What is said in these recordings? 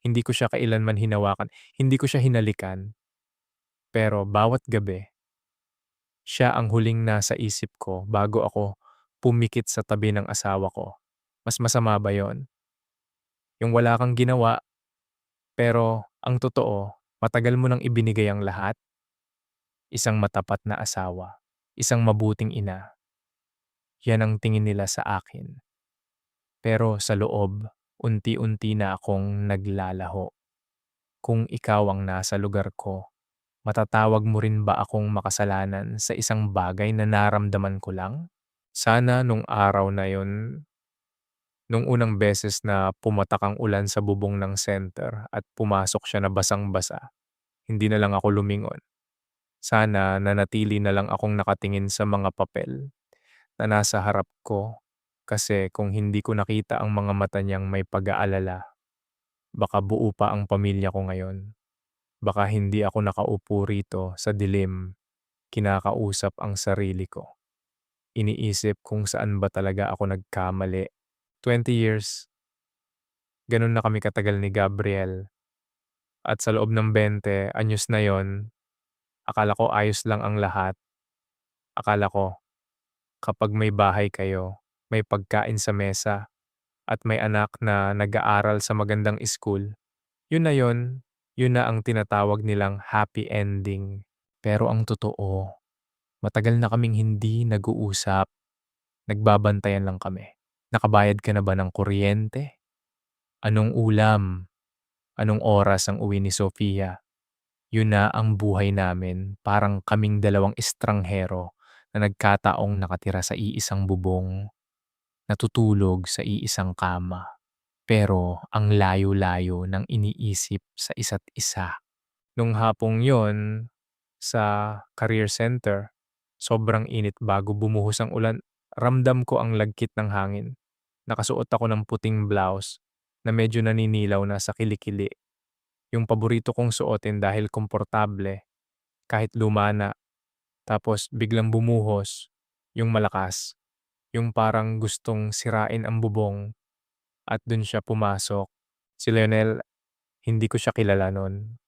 Hindi ko siya kailanman hinawakan, hindi ko siya hinalikan, pero bawat gabi, siya ang huling nasa isip ko bago ako pumikit sa tabi ng asawa ko. Mas masama ba yon? Yung wala kang ginawa, pero ang totoo, matagal mo nang ibinigay ang lahat, isang matapat na asawa, isang mabuting ina, yan ang tingin nila sa akin. Pero sa loob, unti-unti na akong naglalaho. Kung ikaw ang nasa lugar ko, matatawag mo rin ba akong makasalanan sa isang bagay na naramdaman ko lang? Sana nung araw na yon, nung unang beses na pumatak ang ulan sa bubong ng center at pumasok siya na basang-basa, hindi na lang ako lumingon. Sana nanatili na lang akong nakatingin sa mga papel na nasa harap ko, kasi kung hindi ko nakita ang mga mata niyang may pag-aalala, baka buo pa ang pamilya ko ngayon. Baka hindi ako nakaupo rito sa dilim, kinakausap ang sarili ko. Iniisip kung saan ba talaga ako nagkamali. 20 years, ganun na kami katagal ni Gabriel. At sa loob ng 20 anyos na yon, akala ko ayos lang ang lahat. Akala ko kapag may bahay kayo, may pagkain sa mesa, at may anak na nag-aaral sa magandang school, yun na yun, yun na ang tinatawag nilang happy ending. Pero ang totoo, matagal na kaming hindi nag-uusap, nagbabantayan lang kami. Nakabayad ka na ba ng kuryente? Anong ulam? Anong oras ang uwi ni Sofia? Yun na ang buhay namin, parang kaming dalawang estranghero na nagkataong nakatira sa iisang bubong, natutulog sa iisang kama. Pero ang layo-layo ng iniisip sa isa't isa. Nung hapong yon, sa career center, sobrang init bago bumuhos ang ulan, ramdam ko ang lagkit ng hangin. Nakasuot ako ng puting blouse na medyo naninilaw na sa kilikili. Yung paborito kong suotin dahil komportable, kahit luma na. Tapos biglang bumuhos, yung malakas, yung parang gustong sirain ang bubong, at dun siya pumasok. Si Lionel, hindi ko siya kilala nun.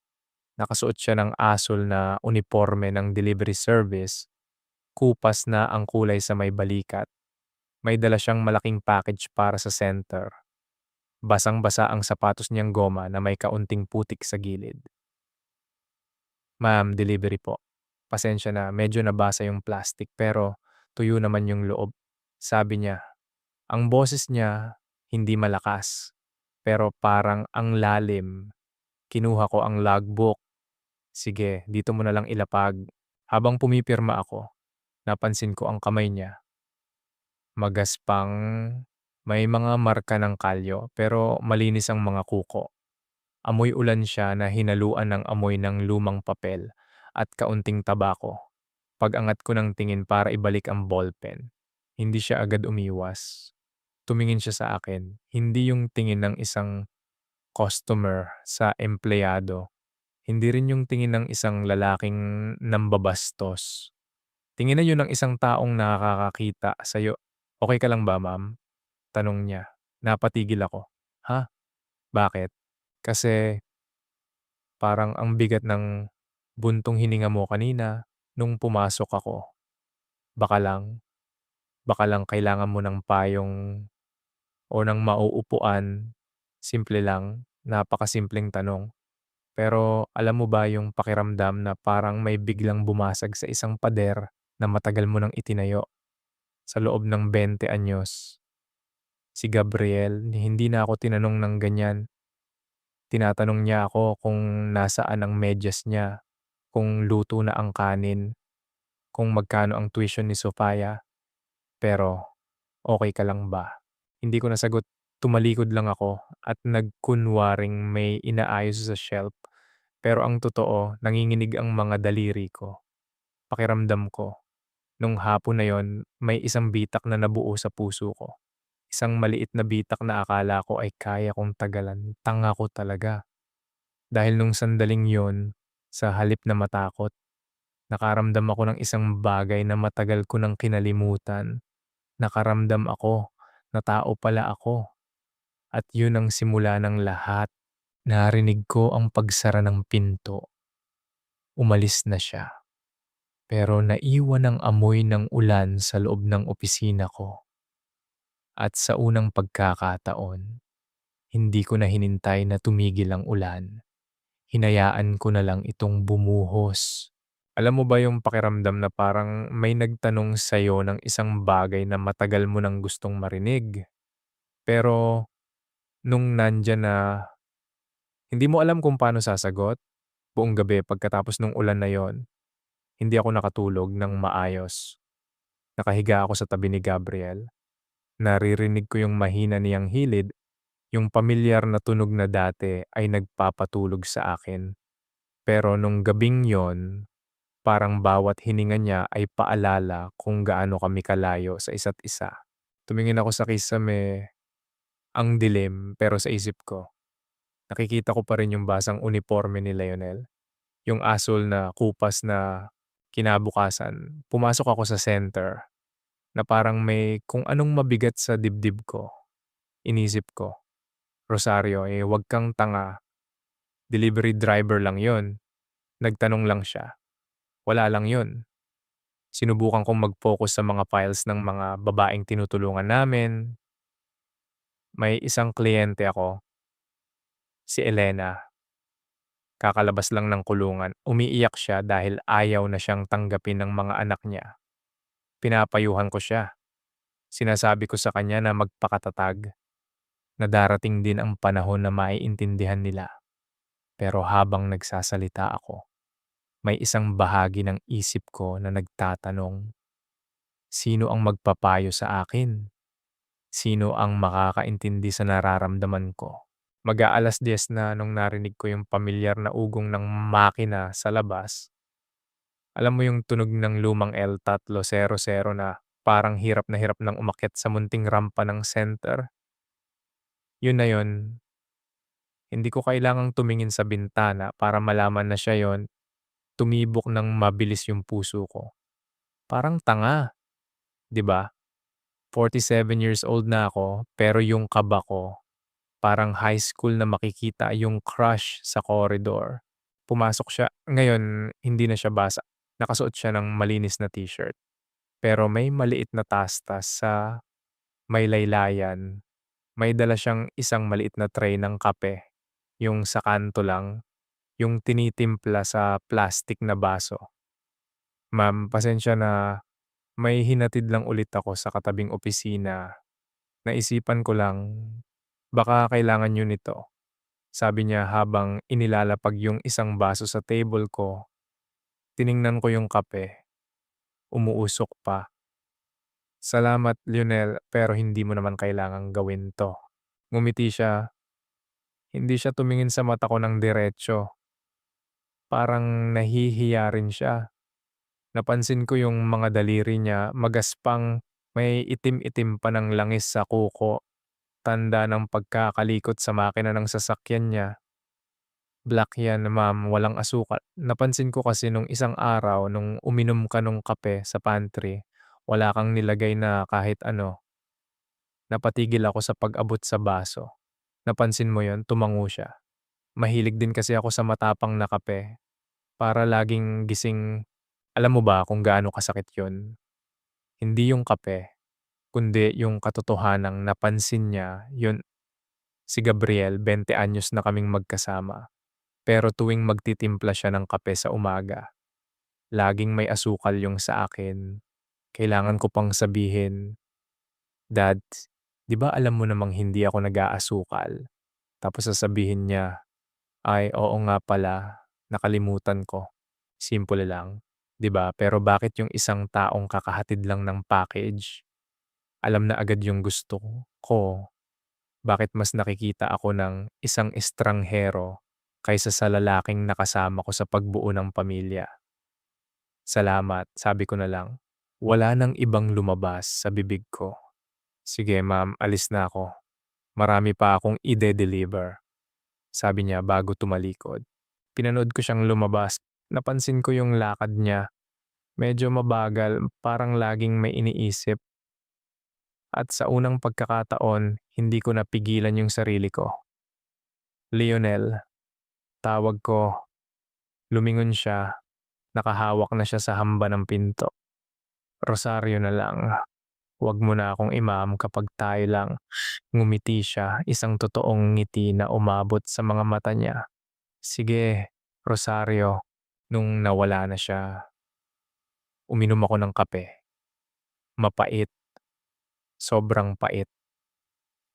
Nakasuot siya ng asol na uniporme ng delivery service, kupas na ang kulay sa may balikat. May dala siyang malaking package para sa center. Basang-basa ang sapatos niyang goma na may kaunting putik sa gilid. "Ma'am, delivery po. Pasensya na, medyo nabasa yung plastic pero tuyo naman yung loob." Sabi niya. Ang boses niya hindi malakas, pero parang ang lalim. Kinuha ko ang logbook. "Sige, dito mo na lang ilapag." Habang pumipirma ako, napansin ko ang kamay niya. Magaspang, may mga marka ng kalyo pero malinis ang mga kuko. Amoy ulan siya na hinaluan ng amoy ng lumang papel at kaunting tabako. Pag-angat ko ng tingin para ibalik ang ballpen, hindi siya agad umiwas. Tumingin siya sa akin, hindi yung tingin ng isang customer sa empleyado, hindi rin yung tingin ng isang lalaking nambabastos. Tingin na yun ng isang taong nakakakita sa'yo. "Okey ka lang ba, ma'am?" Tanong niya. Napatigil ako. "Ha? Bakit?" "Kasi parang ang bigat ng buntong hininga mo kanina nung pumasok ako. Baka lang baka lang kailangan mo ng payong o ng mauupuan." Simple lang, napakasimpleng tanong. Pero alam mo ba yung pakiramdam na parang may biglang bumasag sa isang pader na matagal mo nang itinayo? Sa loob ng 20 anyos, si Gabriel, hindi na ako tinanong ng ganyan. Tinatanong niya ako kung nasaan ang medyas niya, kung luto na ang kanin, kung magkano ang tuition ni Sofia. Pero, "Okey ka lang ba?" Hindi ko nasagot, tumalikod lang ako at nagkunwaring may inaayos sa shelf. Pero ang totoo, nanginginig ang mga daliri ko. Pakiramdam ko, nung hapon na yon, may isang bitak na nabuo sa puso ko. Isang maliit na bitak na akala ko ay kaya kong tagalan. Tanga ko talaga. Dahil nung sandaling yon, sa halip na matakot, nakaramdam ako ng isang bagay na matagal ko nang kinalimutan. Nakaramdam ako na tao pala ako. At yun ang simula ng lahat. Narinig ko ang pagsara ng pinto. Umalis na siya. Pero naiwan ang amoy ng ulan sa loob ng opisina ko. At sa unang pagkakataon, hindi ko na hinintay na tumigil ang ulan. Hinayaan ko na lang itong bumuhos. Alam mo ba yung pakiramdam na parang may nagtanong sa'yo ng isang bagay na matagal mo nang gustong marinig? Pero nung nandyan na hindi mo alam kung paano sasagot, buong gabi pagkatapos ng ulan na yon, hindi ako nakatulog ng maayos. Nakahiga ako sa tabi ni Gabriel. Naririnig ko yung mahina niyang hilid, yung pamilyar na tunog na dati ay nagpapatulog sa akin. Pero nung gabing yon, parang bawat hininga niya ay paalala kung gaano kami kalayo sa isa't isa. Tumingin ako sa kisame, ang dilim pero sa isip ko, nakikita ko pa rin yung basang uniforme ni Lionel. Yung asul na kupas na kinabukasan, pumasok ako sa center na parang may kung anong mabigat sa dibdib ko. Inisip ko, Rosario, wag kang tanga. Delivery driver lang yon. Nagtanong lang siya. Wala lang yon. Sinubukan kong mag-focus sa mga files ng mga babaeng tinutulungan namin. May isang kliyente ako, si Elena. Kakalabas lang ng kulungan. Umiiyak siya dahil ayaw na siyang tanggapin ng mga anak niya. Pinapayuhan ko siya. Sinasabi ko sa kanya na magpakatatag, na darating din ang panahon na maiintindihan nila. Pero habang nagsasalita ako, may isang bahagi ng isip ko na nagtatanong, sino ang magpapayo sa akin? Sino ang makakaintindi sa nararamdaman ko? Mag-aalas 10 na nung narinig ko yung pamilyar na ugong ng makina sa labas. Alam mo yung tunog ng lumang L300 na parang hirap na hirap nang umakyat sa munting rampa ng center? Yun na yun, hindi ko kailangang tumingin sa bintana para malaman na siya yon. Tumibok ng mabilis yung puso ko. Parang tanga, 'di ba? 47 years old na ako, pero yung kaba ko, parang high school na makikita yung crush sa corridor. Pumasok siya, ngayon hindi na siya basa. Nakasuot siya ng malinis na t-shirt. Pero may maliit na tastas sa may laylayan. May dala siyang isang maliit na tray ng kape. Yung sa kanto lang, yung tinitimpla sa plastic na baso. Ma'am, pasensya na may hinatid lang ulit ako sa katabing opisina. Naisipan ko lang, baka kailangan niyo nito. Sabi niya habang inilalapag yung isang baso sa table ko. Tiningnan ko yung kape. Umuusok pa. Salamat, Lionel, pero hindi mo naman kailangang gawin to. Ngumiti siya. Hindi siya tumingin sa mata ko ng diretso. Parang nahihiya rin siya. Napansin ko yung mga daliri niya magaspang, may itim-itim pa ng langis sa kuko. Tanda ng pagkakalikot sa makina ng sasakyan niya. Black yan, ma'am, walang asukal. Napansin ko kasi nung isang araw nung uminom ka nung kape sa pantry, wala kang nilagay na kahit ano. Napatigil ako sa pag-abot sa baso. Napansin mo yon, tumango siya. Mahilig din kasi ako sa matapang na kape. Para laging gising, alam mo ba kung gaano kasakit yon? Hindi yung kape, kundi yung katotohanang napansin niya, yun, si Gabriel, 20 anyos na kaming magkasama. Pero tuwing magtitimpla siya ng kape sa umaga, laging may asukal yung sa akin. Kailangan ko pang sabihin, Dad, di ba alam mo namang hindi ako nag-aasukal? Tapos sasabihin niya, ay oo nga pala, nakalimutan ko. Simple lang, di ba? Pero bakit yung isang taong kakahatid lang ng package, alam na agad yung gusto ko? Bakit mas nakikita ako ng isang estranghero kaysa sa lalaking nakasama ko sa pagbuo ng pamilya? Salamat, sabi ko na lang. Wala nang ibang lumabas sa bibig ko. Sige ma'am, alis na ako. Marami pa akong ide-deliver, sabi niya bago tumalikod. Pinanood ko siyang lumabas. Napansin ko yung lakad niya. Medyo mabagal, parang laging may iniisip. At sa unang pagkakataon, hindi ko napigilan yung sarili ko. Lionel, tawag ko. Lumingon siya, nakahawak na siya sa hamba ng pinto. Rosario na lang, huwag mo na akong imam kapag tayo lang. Ngumiti siya, isang totoong ngiti na umabot sa mga mata niya. Sige, Rosario. Nung nawala na siya, uminom ako ng kape. Mapait, sobrang pait.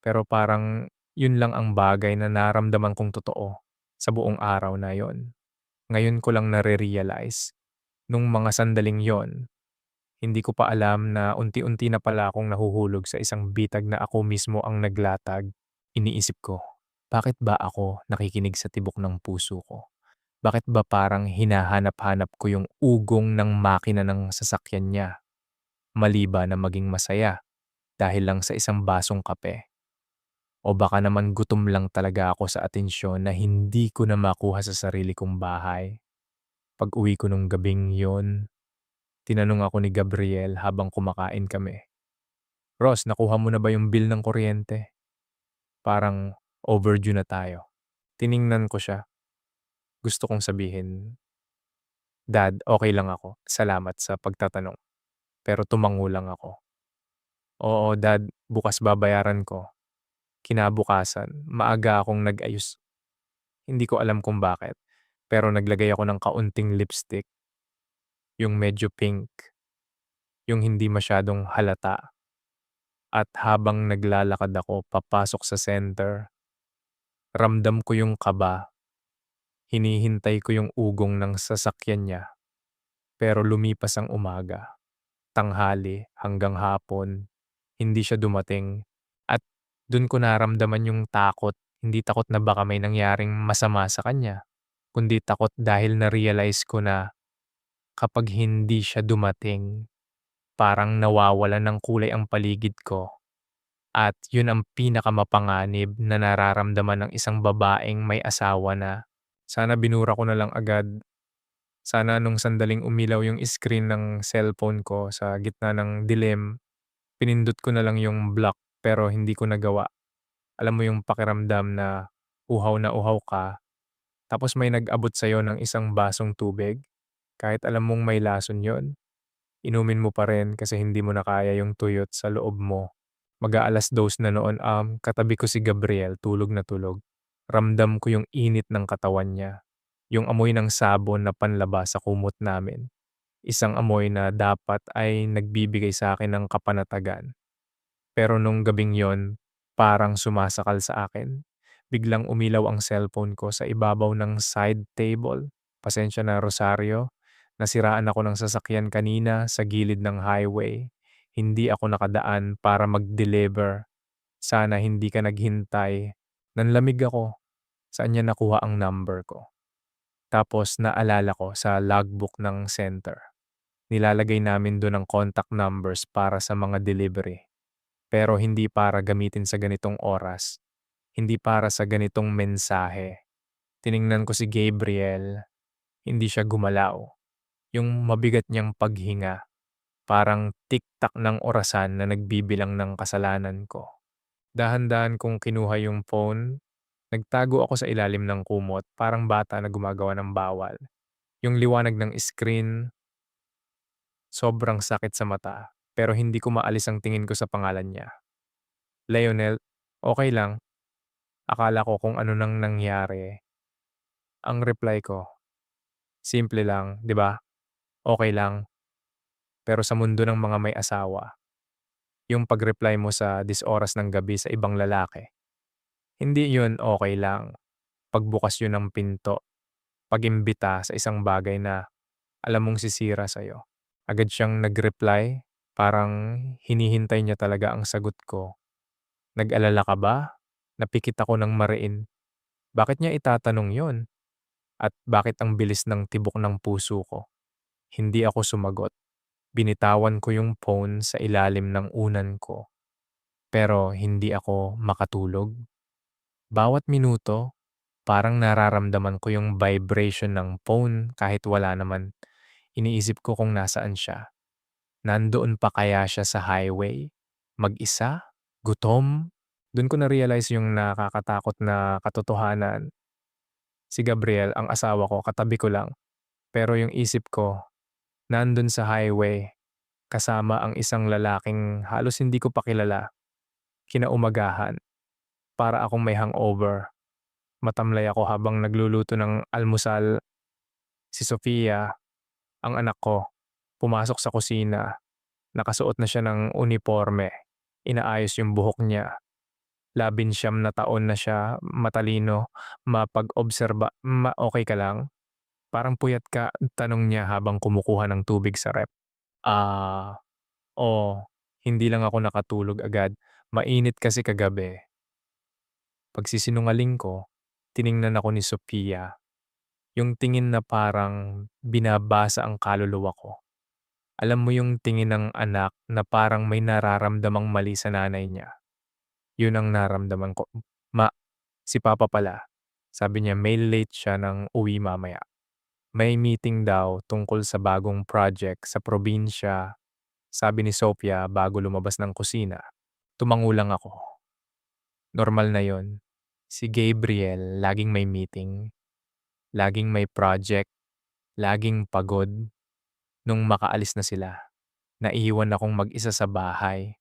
Pero parang yun lang ang bagay na naramdaman kong totoo sa buong araw na yon. Ngayon ko lang nare-realize, nung mga sandaling yon, hindi ko pa alam na unti-unti na pala akong nahuhulog sa isang bitag na ako mismo ang naglatag. Iniisip ko, bakit ba ako nakikinig sa tibok ng puso ko? Bakit ba parang hinahanap-hanap ko yung ugong ng makina ng sasakyan niya? Mali ba na maging masaya dahil lang sa isang basong kape? O baka naman gutom lang talaga ako sa atensyon na hindi ko na makuha sa sarili kong bahay? Pag-uwi ko nung gabing yon, tinanong ako ni Gabriel habang kumakain kami. Ross, nakuha mo na ba yung bill ng kuryente? Parang overdue na tayo. Tiningnan ko siya. Gusto kong sabihin, Dad, okay lang ako. Salamat sa pagtatanong. Pero tumango lang ako. Oo, Dad, bukas babayaran ko. Kinabukasan, maaga akong nag-ayos. Hindi ko alam kung bakit. Pero naglagay ako ng kaunting lipstick. Yung medyo pink. Yung hindi masyadong halata. At habang naglalakad ako papasok sa center, ramdam ko yung kaba. Hinihintay ko yung ugong ng sasakyan niya. Pero lumipas ang umaga, tanghali hanggang hapon, hindi siya dumating. At dun ko naramdaman yung takot. Hindi takot na baka may nangyaring masama sa kanya, kundi takot dahil na-realize ko na kapag hindi siya dumating, parang nawawalan ng kulay ang paligid ko. At yun ang pinakamapanganib na nararamdaman ng isang babaeng may asawa na. Sana binura ko na lang agad. Sana nung sandaling umilaw yung screen ng cellphone ko sa gitna ng dilim, pinindot ko na lang yung block pero hindi ko nagawa. Alam mo yung pakiramdam na uhaw ka, tapos may nag-abot sa'yo ng isang basong tubig, kahit alam mong may lason yon, inumin mo pa rin kasi hindi mo na kaya yung tuyot sa loob mo. Mag-aalas-dos na noon, katabi ko si Gabriel, tulog na tulog. Ramdam ko yung init ng katawan niya, yung amoy ng sabon na panlabas sa kumot namin. Isang amoy na dapat ay nagbibigay sa akin ng kapanatagan. Pero nung gabing yon, parang sumasakal sa akin. Biglang umilaw ang cellphone ko sa ibabaw ng side table. Pasensya na, Rosario. Nasiraan ako ng sasakyan kanina sa gilid ng highway. Hindi ako nakadaan para mag-deliver. Sana hindi ka naghintay. Nanlamig ako. Saan niya nakuha ang number ko? Tapos naalala ko sa logbook ng center. Nilalagay namin doon ang contact numbers para sa mga delivery. Pero hindi para gamitin sa ganitong oras. Hindi para sa ganitong mensahe. Tiningnan ko si Gabriel, hindi siya gumalaw. Yung mabigat niyang paghinga, parang tik-tak ng orasan na nagbibilang ng kasalanan ko. Dahan-dahan kong kinuha yung phone, nagtago ako sa ilalim ng kumot, parang bata na gumagawa ng bawal. Yung liwanag ng screen, sobrang sakit sa mata, pero hindi ko maalis ang tingin ko sa pangalan niya. Lionel, okay lang. Akala ko kung ano nang nangyari. Ang reply ko, simple lang, 'di ba? Okay lang. Pero sa mundo ng mga may asawa, yung pag-reply mo sa oras ng gabi sa ibang lalaki, hindi yun okay lang. Pagbukas yun ng pinto, pag-imbita sa isang bagay na alam mong sisira sa'yo. Agad siyang nag-reply, parang hinihintay niya talaga ang sagot ko. Nag-alala ka ba? Napikit ako ng mariin. Bakit niya itatanong yon? At bakit ang bilis ng tibok ng puso ko? Hindi ako sumagot. Binitawan ko yung phone sa ilalim ng unan ko. Pero hindi ako makatulog. Bawat minuto, parang nararamdaman ko yung vibration ng phone kahit wala naman. Iniisip ko kung nasaan siya. Nandoon pa kaya siya sa highway? Mag-isa? Gutom? Dun ko na-realize yung nakakatakot na katotohanan. Si Gabriel, ang asawa ko, katabi ko lang. Pero yung isip ko, nandun sa highway, kasama ang isang lalaking halos hindi ko pa kilala. Kinaumagahan, para akong may hangover. Matamlay ako habang nagluluto ng almusal. Si Sofia, ang anak ko, pumasok sa kusina. Nakasuot na siya ng uniforme. Inaayos yung buhok niya. 19 na taon na siya, matalino, mapag-obserba. Okay ka lang? Parang puyat ka, tanong niya habang kumukuha ng tubig sa ref. Ah, oo. Hindi lang ako nakatulog agad. Mainit kasi kagabi. Pagsisinungaling ko, tiningnan ako ni Sophia. Yung tingin na parang binabasa ang kaluluwa ko. Alam mo yung tingin ng anak na parang may nararamdamang mali sa nanay niya. Yun ang naramdaman ko. Ma, si Papa pala. Sabi niya may late siya ng uwi mamaya. May meeting daw tungkol sa bagong project sa probinsya, sabi ni Sophia bago lumabas ng kusina. Tumango lang ako. Normal na yon. Si Gabriel laging may meeting, laging may project, laging pagod. Nung makaalis na sila, naiiwan akong mag-isa sa bahay.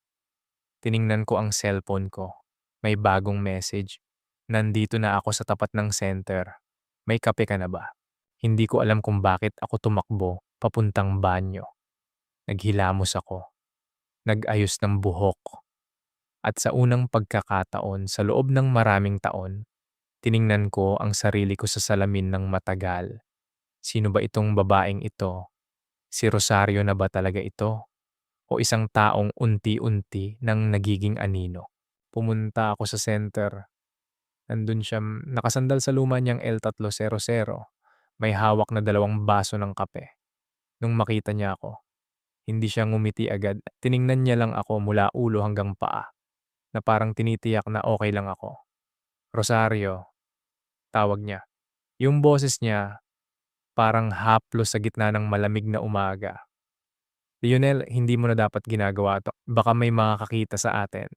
Tiningnan ko ang cellphone ko. May bagong message. Nandito na ako sa tapat ng center. May kape ka na ba? Hindi ko alam kung bakit ako tumakbo papuntang banyo. Naghilamos ako. Nag-ayos ng buhok. At sa unang pagkakataon sa loob ng maraming taon, tiningnan ko ang sarili ko sa salamin ng matagal. Sino ba itong babaeng ito? Si Rosario na ba talaga ito? O isang taong unti-unti nang nagiging anino? Pumunta ako sa center. Nandun siya, nakasandal sa luma niyang L300. May hawak na 2 baso ng kape. Nung makita niya ako, hindi siya ngumiti agad. Tiningnan niya lang ako mula ulo hanggang paa, na parang tinitiyak na okay lang ako. Rosario, tawag niya. Yung boses niya, parang haplos sa gitna ng malamig na umaga. Lionel, hindi mo na dapat ginagawa to. Baka may makakakita sa atin.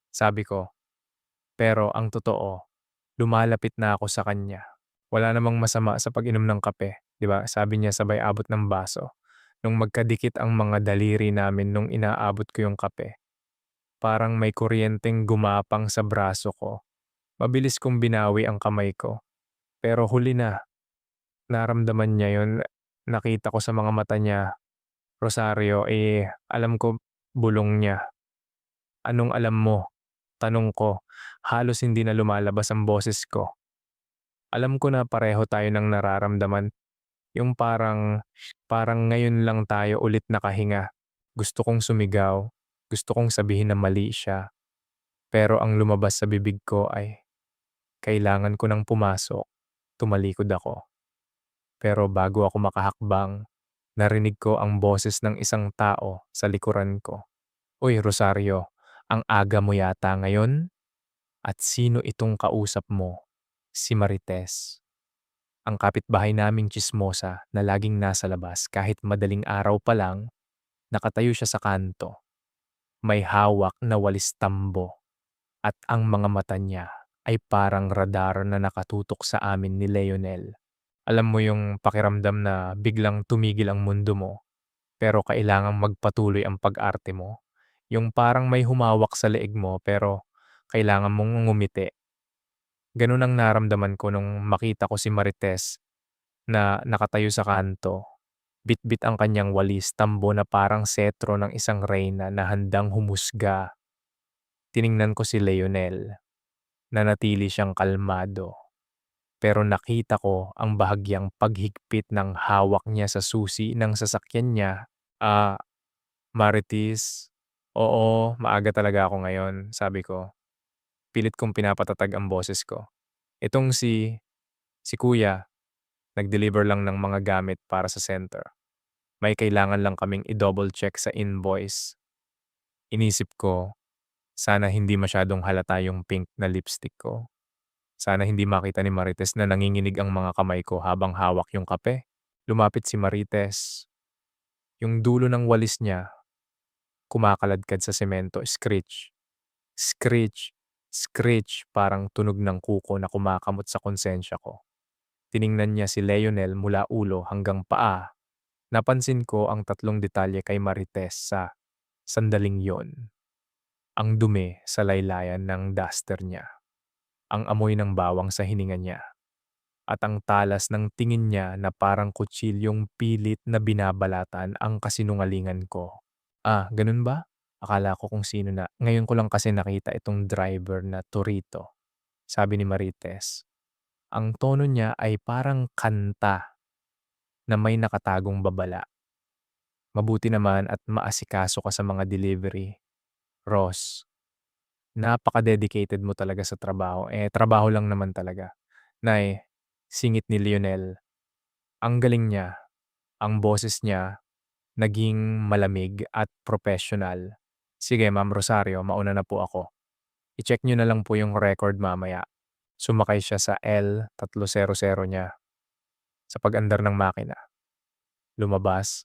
Sabi ko, pero ang totoo, lumalapit na ako sa kanya. Wala namang masama sa pag-inom ng kape, 'di ba? Sabi niya sabay abot ng baso. Nung magkadikit ang mga daliri namin nung inaabot ko yung kape, parang may kuryenteng gumapang sa braso ko. Mabilis kong binawi ang kamay ko. Pero huli na, naramdaman niya yun. Nakita ko sa mga mata niya, Rosario, alam ko bulong niya. Anong alam mo? Tanong ko, halos hindi na lumalabas ang boses ko. Alam ko na pareho tayo ng nararamdaman. Yung parang ngayon lang tayo ulit nakahinga. Gusto kong sumigaw. Gusto kong sabihin na mali siya. Pero ang lumabas sa bibig ko ay, kailangan ko nang pumasok. Tumalikod ako. Pero bago ako makahakbang, narinig ko ang boses ng isang tao sa likuran ko. Uy, Rosario, ang aga mo yata ngayon? At sino itong kausap mo? Si Marites. Ang kapitbahay naming tsismosa na laging nasa labas kahit madaling araw pa lang, nakatayo siya sa kanto. May hawak na walis tambo at ang mga mata niya ay parang radar na nakatutok sa amin ni Leonel. Alam mo yung pakiramdam na biglang tumigil ang mundo mo, pero kailangang magpatuloy ang pag-arte mo. Yung parang may humawak sa leeg mo pero kailangan mong ngumiti. Ganun ang naramdaman ko nung makita ko si Marites na nakatayo sa kanto. Bitbit ang kanyang walis, tambo na parang setro ng isang reyna na handang humusga. Tiningnan ko si Leonel. Nanatili siyang kalmado. Pero nakita ko ang bahagyang paghigpit ng hawak niya sa susi ng sasakyan niya. Ah, Marites, oo, maaga talaga ako ngayon, sabi ko. Pilit kong pinapatatag ang boses ko. Itong si Kuya, nag-deliver lang ng mga gamit para sa center. May kailangan lang kaming i-double check sa invoice. Inisip ko, sana hindi masyadong halata yung pink na lipstick ko. Sana hindi makita ni Marites na nanginginig ang mga kamay ko habang hawak yung kape. Lumapit si Marites. Yung dulo ng walis niya, kumakaladkad sa semento, screech. Screech. Screech parang tunog ng kuko na kumakamot sa konsensya ko. Tiningnan niya si Leonel mula ulo hanggang paa. Napansin ko ang tatlong detalye kay Marites sa sandaling yon. Ang dumi sa laylayan ng duster niya, ang amoy ng bawang sa hininga niya, at ang talas ng tingin niya na parang kutsilyong pilit na binabalatan ang kasinungalingan ko. Ah, ganun ba? Akala ko kung sino na. Ngayon ko lang kasi nakita itong driver na Torito, sabi ni Marites. Ang tono niya ay parang kanta na may nakatagong babala. Mabuti naman at maasikaso ka sa mga delivery. Ross, napaka-dedicated mo talaga sa trabaho. Trabaho lang naman talaga. Nay, singit ni Lionel. Ang galing niya, ang boses niya, naging malamig at professional. Sige, Ma'am Rosario, mauna na po ako. I-check niyo na lang po yung record mamaya. Sumakay siya sa L300 niya. Sa pag-andar ng makina, lumabas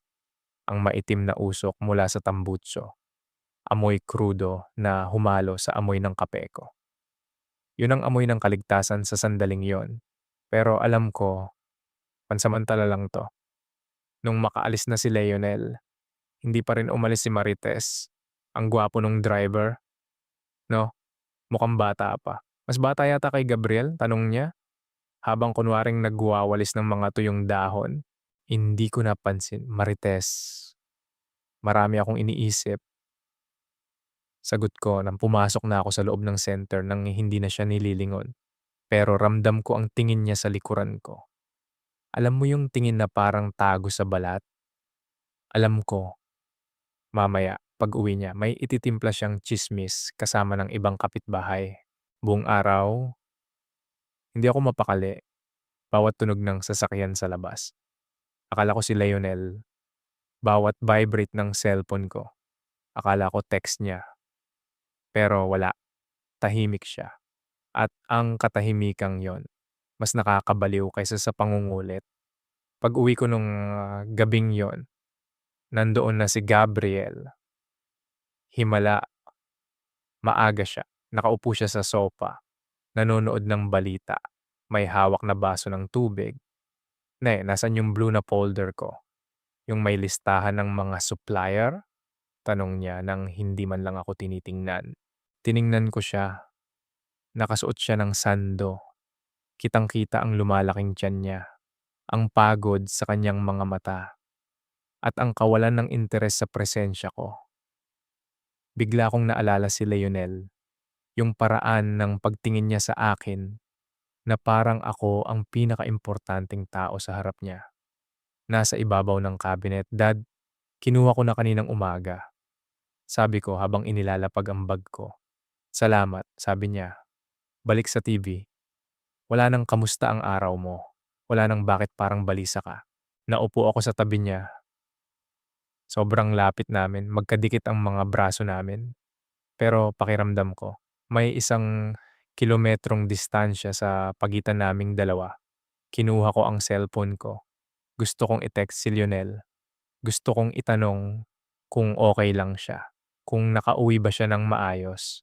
ang maitim na usok mula sa tambutso. Amoy krudo na humalo sa amoy ng kape ko. Yun ang amoy ng kaligtasan sa sandaling yon. Pero alam ko, pansamantala lang 'to. Nung makaalis na si Leonel, hindi pa rin umalis si Marites. Ang gwapo nung driver, 'no? Mukhang bata pa. Mas bata yata kay Gabriel, tanong niya, habang kunwaring nagwawalis ng mga tuyong dahon. Hindi ko napansin, Marites. Marami akong iniisip. Sagot ko nang pumasok na ako sa loob ng center nang hindi na siya nililingon. Pero ramdam ko ang tingin niya sa likuran ko. Alam mo yung tingin na parang tago sa balat? Alam ko, mamaya, pag-uwi niya, may ititimpla siyang tsismis kasama ng ibang kapitbahay. Buong araw, hindi ako mapakali. Bawat tunog ng sasakyan sa labas. Akala ko si Lionel. Bawat vibrate ng cellphone ko. Akala ko text niya. Pero wala, tahimik siya. At ang katahimikang yon, mas nakakabaliw kaysa sa pangungulit. Pag-uwi ko nung gabing yon, nandoon na si Gabriel. Himala, maaga siya. Nakaupo siya sa sofa, nanonood ng balita. May hawak na baso ng tubig. Nasan yung blue na folder ko? Yung may listahan ng mga supplier? Tanong niya nang hindi man lang ako tinitingnan. Tiningnan ko siya. Nakasuot siya ng sando. Kitang-kita ang lumalaking tiyan niya, ang pagod sa kanyang mga mata, at ang kawalan ng interes sa presensya ko. Bigla kong naalala si Leonel, yung paraan ng pagtingin niya sa akin na parang ako ang pinakaimportanteng tao sa harap niya. Nasa ibabaw ng cabinet, Dad, kinuha ko na kaninang umaga. Sabi ko habang inilalapag ang bag ko. Salamat, sabi niya. Balik sa TV. Wala nang kamusta ang araw mo. Wala nang bakit parang balisa ka. Naupo ako sa tabi niya. Sobrang lapit namin, magkadikit ang mga braso namin. Pero pakiramdam ko, may 1 kilometrong distansya sa pagitan naming dalawa. Kinuha ko ang cellphone ko. Gusto kong i-text si Lionel. Gusto kong itanong kung okay lang siya. Kung nakauwi ba siya ng maayos.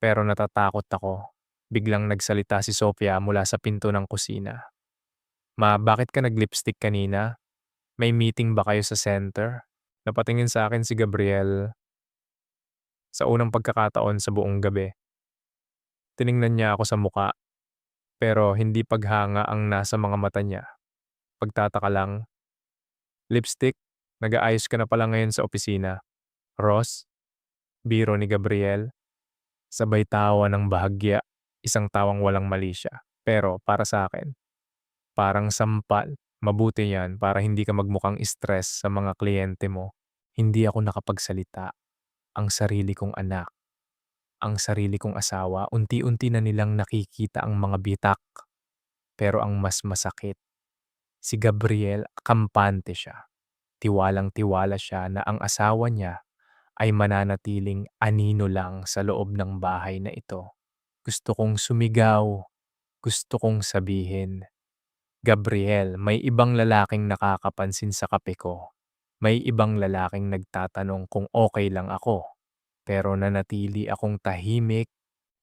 Pero natatakot ako. Biglang nagsalita si Sofia mula sa pinto ng kusina. Ma, bakit ka nag-lipstick kanina? May meeting ba kayo sa center? Napatingin sa akin si Gabriel sa unang pagkakataon sa buong gabi. Tiningnan niya ako sa muka, pero hindi paghanga ang nasa mga mata niya. Pagtataka lang, lipstick, nag-aayos ka na pala ngayon sa opisina. Ross, biro ni Gabriel, sabay tawa ng bahagya, isang tawang walang mali siya. Pero para sa akin, parang sampal. Mabuti yan para hindi ka magmukhang stress sa mga kliyente mo. Hindi ako nakapagsalita. Ang sarili kong anak, ang sarili kong asawa, unti-unti na nilang nakikita ang mga bitak. Pero ang mas masakit, si Gabriel, kampante siya. Tiwalang-tiwala siya na ang asawa niya ay mananatiling anino lang sa loob ng bahay na ito. Gusto kong sumigaw, gusto kong sabihin, Gabriel, may ibang lalaking nakakapansin sa kape ko. May ibang lalaking nagtatanong kung okay lang ako. Pero nanatili akong tahimik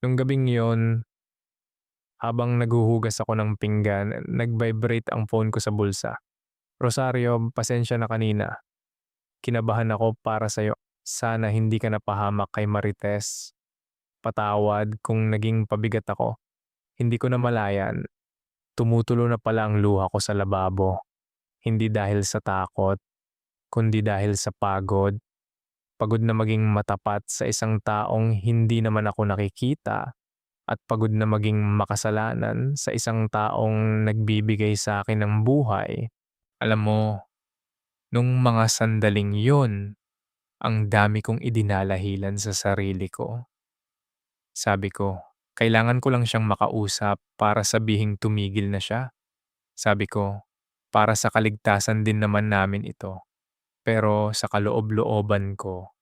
Nung gabing yon, habang naghuhugas ako ng pinggan, nag-vibrate ang phone ko sa bulsa. "Rosario, pasensya na kanina. Kinabahan ako para sa'yo. Sana hindi ka napahamak kay Marites. Patawad kung naging pabigat ako. Hindi ko namalayan. Tumutulo na pala ang luha ko sa lababo. Hindi dahil sa takot, kundi dahil sa pagod. Pagod na maging matapat sa isang taong hindi naman ako nakikita at pagod na maging makasalanan sa isang taong nagbibigay sa akin ng buhay. Alam mo, nung mga sandaling yun, ang dami kong idinalahilan sa sarili ko. Sabi ko, kailangan ko lang siyang makausap para sabihing tumigil na siya. Sabi ko, para sa kaligtasan din naman namin ito. Pero sa kaloob-looban ko,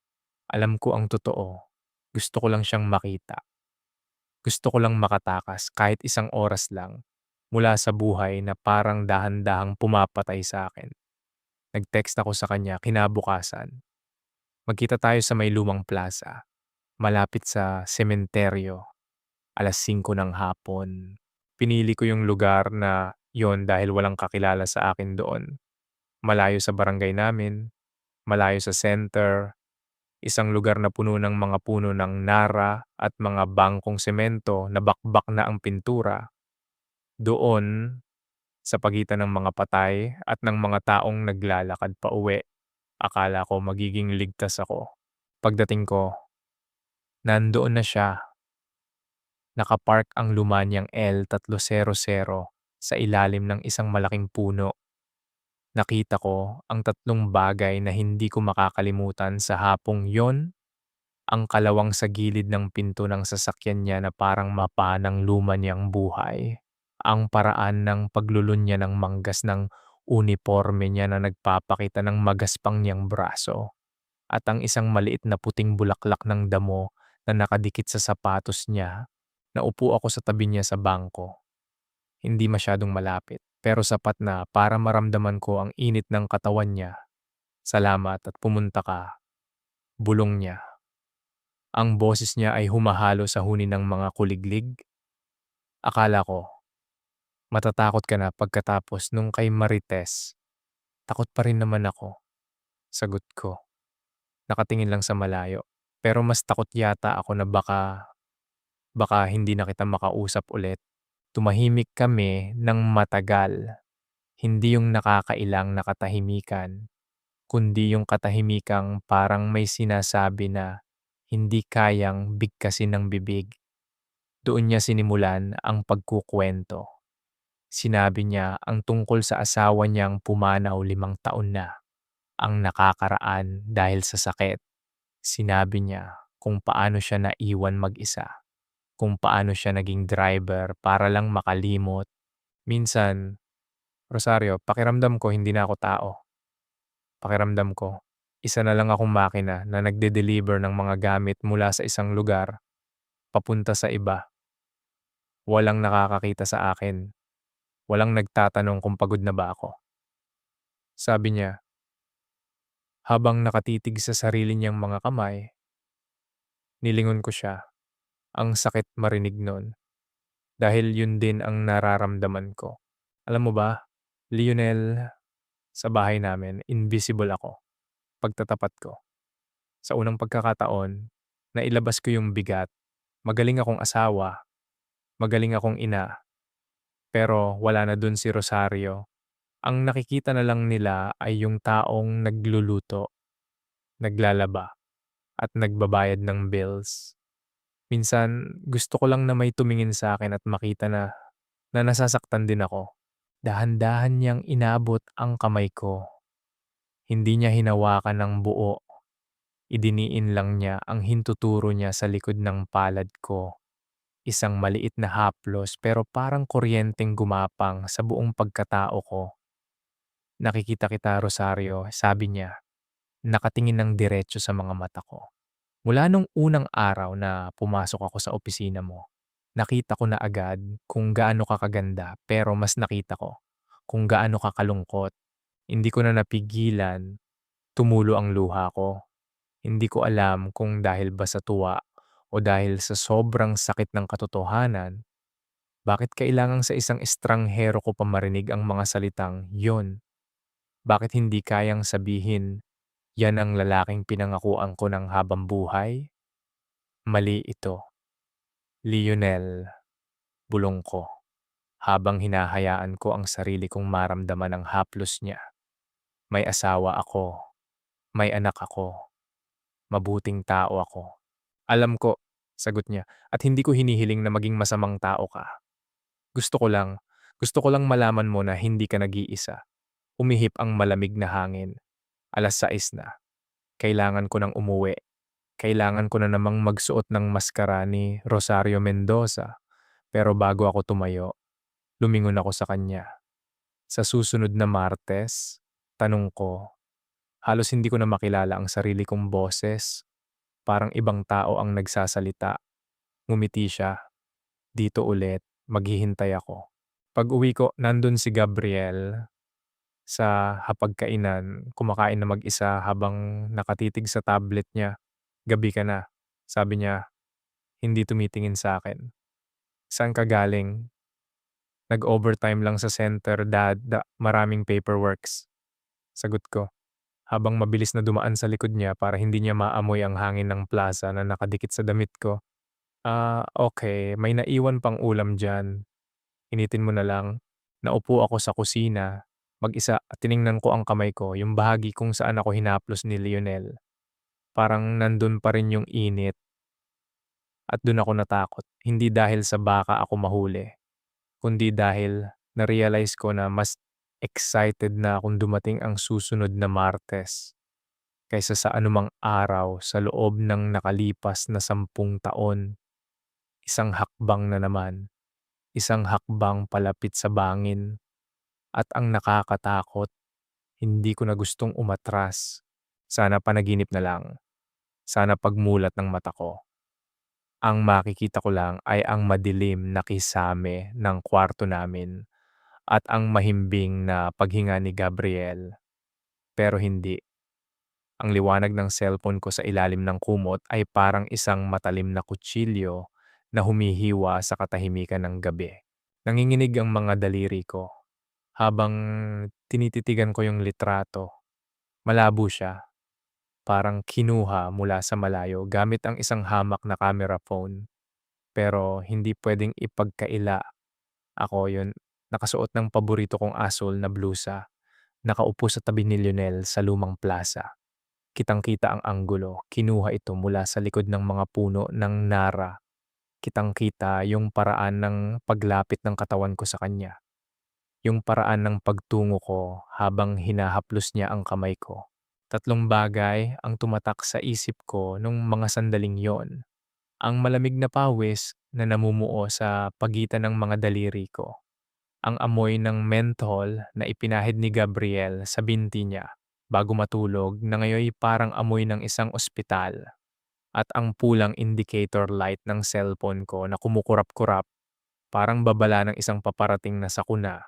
alam ko ang totoo. Gusto ko lang siyang makita. Gusto ko lang makatakas kahit isang oras lang mula sa buhay na parang dahan-dahang pumapatay sa akin. Nag-text ako sa kanya kinabukasan. Magkita tayo sa may lumang plaza, malapit sa sementeryo, 5:00 ng hapon. Pinili ko yung lugar na yon dahil walang kakilala sa akin doon. Malayo sa barangay namin, malayo sa center, isang lugar na puno ng mga puno ng nara at mga bangkong semento na bakbak na ang pintura. Doon, sa pagitan ng mga patay at ng mga taong naglalakad pa uwi, akala ko magiging ligtas ako. Pagdating ko, nandoon na siya. Nakapark ang lumanyang L300 sa ilalim ng isang malaking puno. Nakita ko ang tatlong bagay na hindi ko makakalimutan sa hapong yon. Ang kalawang sa gilid ng pinto ng sasakyan niya na parang mapa ng luma niyang buhay. Ang paraan ng paglulunya ng manggas ng uniporme niya na nagpapakita ng magaspang niyang braso. At ang isang maliit na puting bulaklak ng damo na nakadikit sa sapatos niya. Naupo ako sa tabi niya sa bangko. Hindi masyadong malapit, pero sapat na para maramdaman ko ang init ng katawan niya. Salamat at pumunta ka. Bulong niya. Ang boses niya ay humahalo sa huni ng mga kuliglig. Akala ko, matatakot ka na pagkatapos nung kay Marites. Takot pa rin naman ako. Sagot ko. Nakatingin lang sa malayo. Pero mas takot yata ako na baka hindi na kita makausap ulit. Tumahimik kami ng matagal. Hindi yung nakakailang na katahimikan, kundi yung katahimikang parang may sinasabi na hindi kayang bigkasin ng bibig. Doon niya sinimulan ang pagkukwento. Sinabi niya ang tungkol sa asawa niyang pumanaw 5 taon na, ang nakakaraan dahil sa sakit. Sinabi niya kung paano siya naiwan mag-isa, kung paano siya naging driver para lang makalimot. Minsan, Rosario, pakiramdam ko hindi na ako tao. Pakiramdam ko, isa na lang akong makina na nagde-deliver ng mga gamit mula sa isang lugar papunta sa iba. Walang nakakakita sa akin. Walang nagtatanong kung pagod na ba ako. Sabi niya, habang nakatitig sa sarili niyang mga kamay, nilingon ko siya. Ang sakit marinig nun. Dahil yun din ang nararamdaman ko. Alam mo ba, Lionel, sa bahay namin, invisible ako. Pagtatapat ko. Sa unang pagkakataon, nailabas ko yung bigat. Magaling akong asawa, magaling akong ina, pero wala na dun si Rosario. Ang nakikita na lang nila ay yung taong nagluluto, naglalaba, at nagbabayad ng bills. Minsan, gusto ko lang na may tumingin sa akin at makita na nasasaktan din ako. Dahan-dahan niyang inabot ang kamay ko. Hindi niya hinawakan ng buo. Idiniin lang niya ang hintuturo niya sa likod ng palad ko. Isang maliit na haplos pero parang kuryenteng gumapang sa buong pagkatao ko. Nakikita kita, Rosario, sabi niya, nakatingin ng diretso sa mga mata ko. Mula nung unang araw na pumasok ako sa opisina mo, nakita ko na agad kung gaano ka kaganda pero mas nakita ko kung gaano ka kalungkot. Hindi ko na napigilan, tumulo ang luha ko. Hindi ko alam kung dahil ba sa tuwa o dahil sa sobrang sakit ng katotohanan, bakit kailangang sa isang estranghero ko pa marinig ang mga salitang yon? Bakit hindi kayang sabihin, yan ang lalaking pinangakuan ko ng habang buhay? Mali ito, Lionel, bulong ko, habang hinahayaan ko ang sarili kong maramdaman ang haplos niya. May asawa ako, may anak ako, mabuting tao ako. Alam ko, sagot niya, at hindi ko hinihiling na maging masamang tao ka. Gusto ko lang, gusto ko lang malaman mo na hindi ka nag-iisa. Umihip ang malamig na hangin. 6:00 na. Kailangan ko nang umuwi. Kailangan ko na namang magsuot ng maskara ni Rosario Mendoza. Pero bago ako tumayo, lumingon ako sa kanya. Sa susunod na Martes, tanong ko, halos hindi ko na makilala ang sarili kong boses. Parang ibang tao ang nagsasalita. Ngumiti siya. Dito ulit, maghihintay ako. Pag-uwi ko, nandun si Gabriel sa hapagkainan, kumakain na mag-isa habang nakatitig sa tablet niya. Gabi ka na, sabi niya, hindi tumitingin sa akin. Saan ka galing? Nag-overtime lang sa center, dad, maraming paperworks. Sagot ko, habang mabilis na dumaan sa likod niya para hindi niya maamoy ang hangin ng plaza na nakadikit sa damit ko. Okay, may naiwan pang ulam dyan. Initin mo na lang. Naupo ako sa kusina, mag-isa at tiningnan ko ang kamay ko, yung bahagi kung saan ako hinaplos ni Lionel. Parang nandun pa rin yung init at dun ako natakot. Hindi dahil sa baka ako mahuli, kundi dahil na-realize ko na mas excited na akong dumating ang susunod na Martes kaysa sa anumang araw sa loob ng nakalipas na 10 taon. Isang hakbang na naman, isang hakbang palapit sa bangin. At ang nakakatakot, hindi ko na gustong umatras. Sana panaginip na lang. Sana pagmulat ng mata ko. Ang makikita ko lang ay ang madilim na kisame ng kwarto namin at ang mahimbing na paghinga ni Gabriel. Pero hindi. Ang liwanag ng cellphone ko sa ilalim ng kumot ay parang isang matalim na kutsilyo na humihiwa sa katahimikan ng gabi. Nanginginig ang mga daliri ko habang tinititigan ko yung litrato. Malabo siya, parang kinuha mula sa malayo gamit ang isang hamak na camera phone. Pero hindi pwedeng ipagkaila. Ako yun, nakasuot ng paborito kong asul na blusa, nakaupo sa tabi ni Lionel sa lumang plaza. Kitang-kita ang anggulo, kinuha ito mula sa likod ng mga puno ng nara. Kitang-kita yung paraan ng paglapit ng katawan ko sa kanya. Yung paraan ng pagtungo ko habang hinahaplos niya ang kamay ko. 3 bagay ang tumatak sa isip ko nung mga sandaling yon. Ang malamig na pawis na namumuo sa pagitan ng mga daliri ko. Ang amoy ng menthol na ipinahid ni Gabriel sa binti niya bago matulog na ngayon parang amoy ng isang ospital. At ang pulang indicator light ng cellphone ko na kumukurap-kurap parang babala ng isang paparating na sakuna.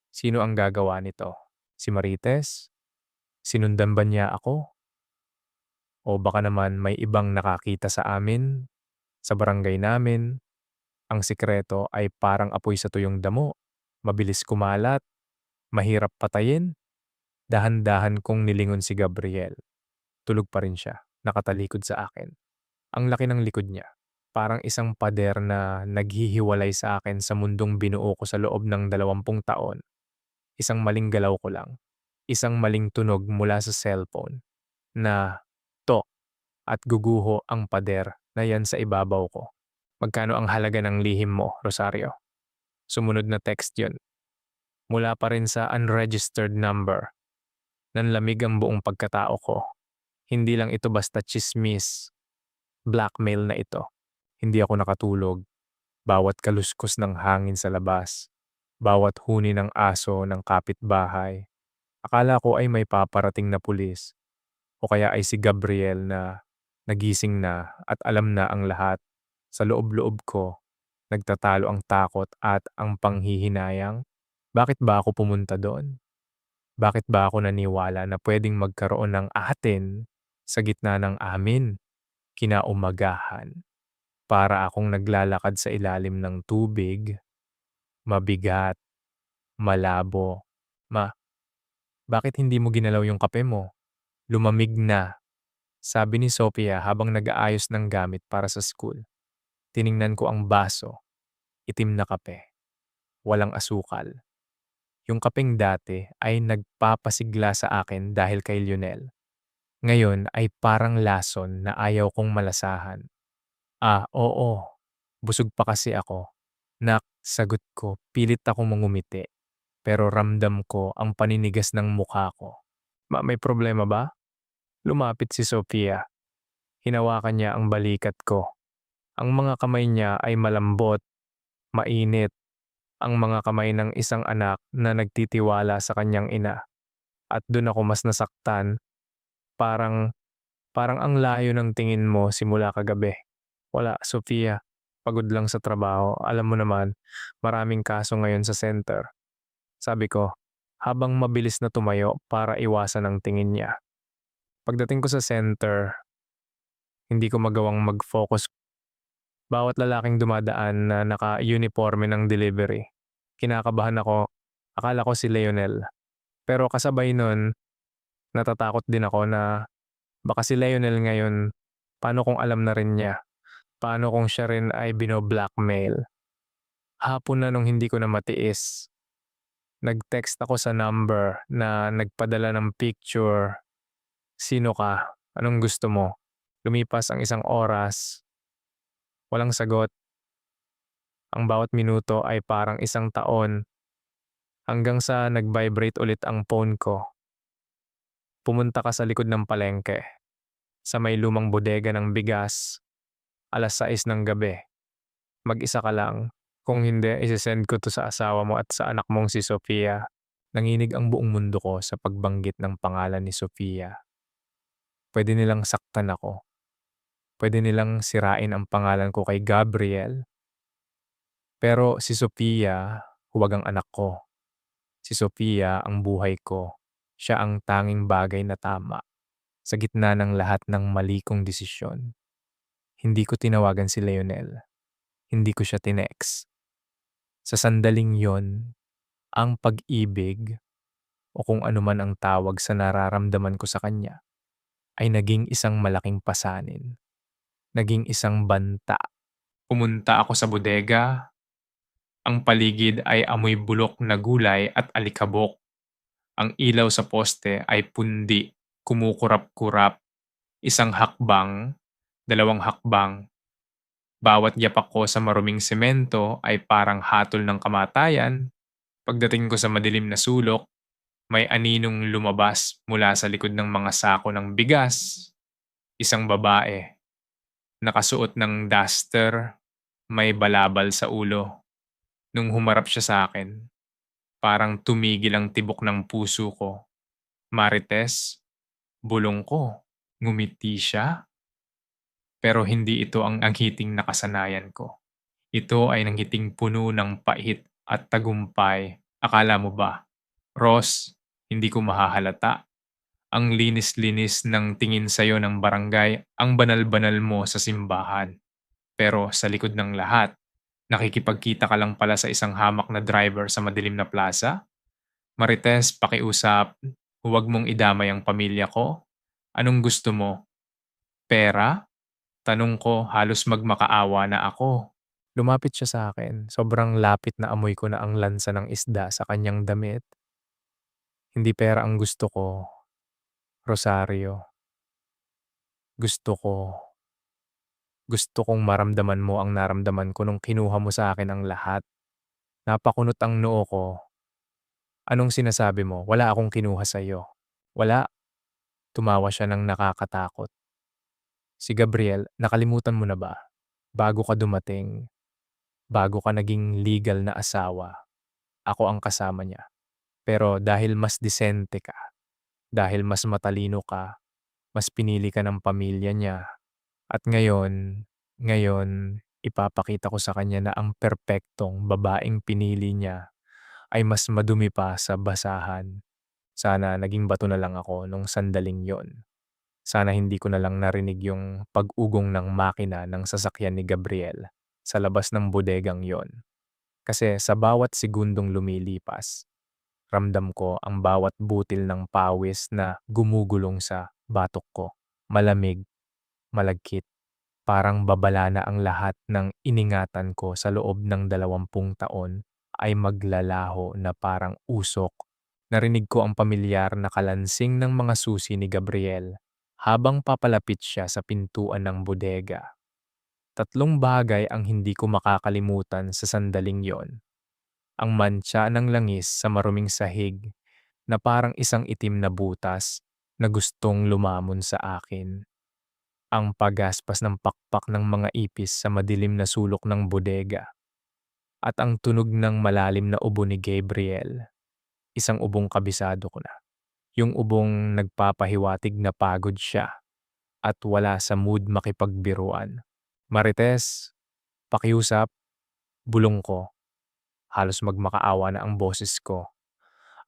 Sino ang gagawa nito? Si Marites? Sinundan ba niya ako? O baka naman may ibang nakakita sa amin, sa barangay namin? Ang sikreto ay parang apoy sa tuyong damo, mabilis kumalat, mahirap patayin. Dahan-dahan kong nilingon si Gabriel. Tulog pa rin siya, nakatalikod sa akin. Ang laki ng likod niya, parang isang pader na naghihiwalay sa akin sa mundong binuo ko sa loob ng 20 taon. Isang maling galaw ko lang, isang maling tunog mula sa cellphone na tok at guguho ang pader na yan sa ibabaw ko. Magkano ang halaga ng lihim mo, Rosario? Sumunod na text yun. Mula pa rin sa unregistered number. Nanlamig ang buong pagkatao ko. Hindi lang ito basta chismis. Blackmail na ito. Hindi ako nakatulog. Bawat kaluskos ng hangin sa labas. Bawat huni ng aso ng kapitbahay. Akala ko ay may paparating na pulis. O kaya ay si Gabriel na nagising na at alam na ang lahat. Sa loob-loob ko, nagtatalo ang takot at ang panghihinayang. Bakit ba ako pumunta doon? Bakit ba ako naniwala na pwedeng magkaroon ng atin sa gitna ng amin, kinaumagahan? Para akong naglalakad sa ilalim ng tubig, mabigat, malabo. Ma, bakit hindi mo ginalaw yung kape mo? Lumamig na, sabi ni Sophia habang nag-aayos ng gamit para sa school. Tiningnan ko ang baso, itim na kape, walang asukal. Yung kapeng dati ay nagpapasigla sa akin dahil kay Lionel. Ngayon ay parang lason na ayaw kong malasahan. Oo. Busog pa kasi ako. Nak, sagot ko, pilit akong mangumiti. Pero ramdam ko ang paninigas ng mukha ko. May problema ba? Lumapit si Sophia. Hinawakan niya ang balikat ko. Ang mga kamay niya ay malambot, mainit. Ang mga kamay ng isang anak na nagtitiwala sa kanyang ina. At doon ako mas nasaktan. Parang, parang ang layo ng tingin mo simula kagabi. Wala, Sophia. Pagod lang sa trabaho. Alam mo naman, maraming kaso ngayon sa center. Sabi ko, habang mabilis na tumayo para iwasan ang tingin niya. Pagdating ko sa center, hindi ko magawang mag-focus. Bawat lalaking dumadaan na naka-uniforme ng delivery. Kinakabahan ako. Akala ko si Leonel. Pero kasabay nun, natatakot din ako na baka si Leonel ngayon, paano kung alam na rin niya? Paano kung siya rin ay bino-blackmail? Hapon na nung hindi ko na matiis. Nag-text ako sa number na nagpadala ng picture. Sino ka? Anong gusto mo? Lumipas ang isang oras. Walang sagot. Ang bawat minuto ay parang isang taon. Hanggang sa nag-vibrate ulit ang phone ko. Pumunta ka sa likod ng palengke. Sa may lumang bodega ng bigas. 6:00 ng gabi. Mag-isa ka lang. Kung hindi, isesend ko to sa asawa mo at sa anak mong si Sofia. Nanginig ang buong mundo ko sa pagbanggit ng pangalan ni Sofia. Pwede nilang saktan ako. Pwede nilang sirain ang pangalan ko kay Gabriel. Pero si Sofia, huwag ang anak ko. Si Sofia ang buhay ko. Siya ang tanging bagay na tama. Sa gitna ng lahat ng mali kong desisyon. Hindi ko tinawagan si Leonel. Hindi ko siya tinext. Sa sandaling yon, ang pag-ibig o kung ano man ang tawag sa nararamdaman ko sa kanya ay naging isang malaking pasanin. Naging isang banta. Pumunta ako sa bodega. Ang paligid ay amoy bulok na gulay at alikabok. Ang ilaw sa poste ay pundi, kumukurap-kurap. Isang hakbang, 2 hakbang. Bawat yapak ko sa maruming semento ay parang hatol ng kamatayan. Pagdating ko sa madilim na sulok, may aninong lumabas mula sa likod ng mga sako ng bigas. Isang babae, nakasuot ng duster, may balabal sa ulo. Nung humarap siya sa akin, parang tumigil ang tibok ng puso ko. Marites, bulong ko, ngumiti siya. Pero hindi ito ang anghiting nakasanayan ko. Ito ay nanghiting puno ng pait at tagumpay. Akala mo ba? Ross, hindi ko mahahalata. Ang linis-linis ng tingin sa'yo ng barangay, ang banal-banal mo sa simbahan. Pero sa likod ng lahat, nakikipagkita ka lang pala sa isang hamak na driver sa madilim na plaza? Marites, pakiusap, huwag mong idamay ang pamilya ko. Anong gusto mo? Pera? Tanong ko halos magmakaawa na ako. Lumapit siya sa akin. Sobrang lapit na amoy ko na ang lansa ng isda sa kanyang damit. Hindi pera ang gusto ko, Rosario. Gusto ko. Gusto kong maramdaman mo ang naramdaman ko nung kinuha mo sa akin ang lahat. Napakunot ang noo ko. Anong sinasabi mo? Wala akong kinuha sa'yo. Wala. Tumawa siya ng nakakatakot. Si Gabriel, nakalimutan mo na ba? Bago ka dumating, bago ka naging legal na asawa, ako ang kasama niya. Pero dahil mas disente ka, dahil mas matalino ka, mas pinili ka ng pamilya niya. At ngayon, ipapakita ko sa kanya na ang perpektong babaeng pinili niya ay mas madumi pa sa basahan. Sana naging bato na lang ako nung sandaling yon. Sana hindi ko na lang narinig yung pag-ugong ng makina ng sasakyan ni Gabriel sa labas ng bodegang yon. Kasi sa bawat segundong lumilipas, ramdam ko ang bawat butil ng pawis na gumugulong sa batok ko. Malamig, malagkit, parang babala na ang lahat ng iningatan ko sa loob ng 20 taon ay maglalaho na parang usok. Narinig ko ang pamilyar na kalansing ng mga susi ni Gabriel habang papalapit siya sa pintuan ng bodega. Tatlong bagay ang hindi ko makakalimutan sa sandaling yon. Ang mantsa ng langis sa maruming sahig na parang isang itim na butas na gustong lumamon sa akin. Ang pagaspas ng pakpak ng mga ipis sa madilim na sulok ng bodega. At ang tunog ng malalim na ubo ni Gabriel. Isang ubong kabisado ko na. Yung ubong nagpapahiwatig na pagod siya at wala sa mood makipagbiruan. Marites, pakiusap, bulong ko. Halos magmakaawa na ang boses ko.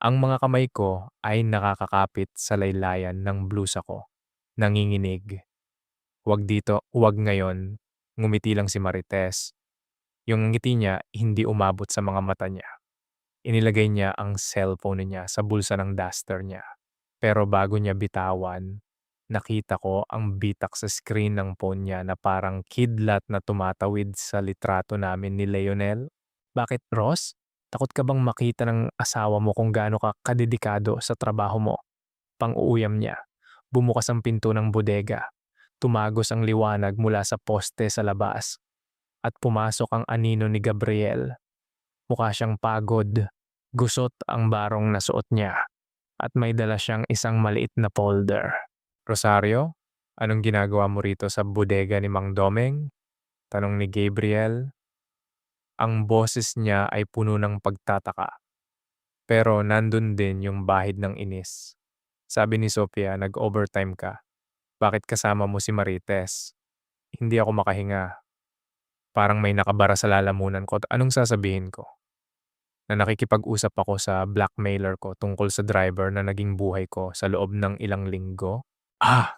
Ang mga kamay ko ay nakakakapit sa laylayan ng blusa ko. Nanginginig. Huwag dito, huwag ngayon. Ngumiti lang si Marites. Yung ngiti niya hindi umabot sa mga mata niya. Inilagay niya ang cellphone niya sa bulsa ng duster niya. Pero bago niya bitawan, nakita ko ang bitak sa screen ng phone niya na parang kidlat na tumatawid sa litrato namin ni Leonel. Bakit, Ross? Takot ka bang makita ng asawa mo kung gaano ka kadedikado sa trabaho mo? Pang-uuyam niya. Bumukas ang pinto ng bodega. Tumagos ang liwanag mula sa poste sa labas. At pumasok ang anino ni Gabriel. Mukha siyang pagod. Gusot ang barong na suot niya. At may dala siyang isang maliit na folder. Rosario, anong ginagawa mo rito sa bodega ni Mang Domeng? Tanong ni Gabriel. Ang boses niya ay puno ng pagtataka. Pero nandun din yung bahid ng inis. Sabi ni Sophia, nag-overtime ka. Bakit kasama mo si Marites? Hindi ako makahinga. Parang may nakabara sa lalamunan ko. Anong sasabihin ko? Na nakikipag-usap ako sa blackmailer ko tungkol sa driver na naging buhay ko sa loob ng ilang linggo?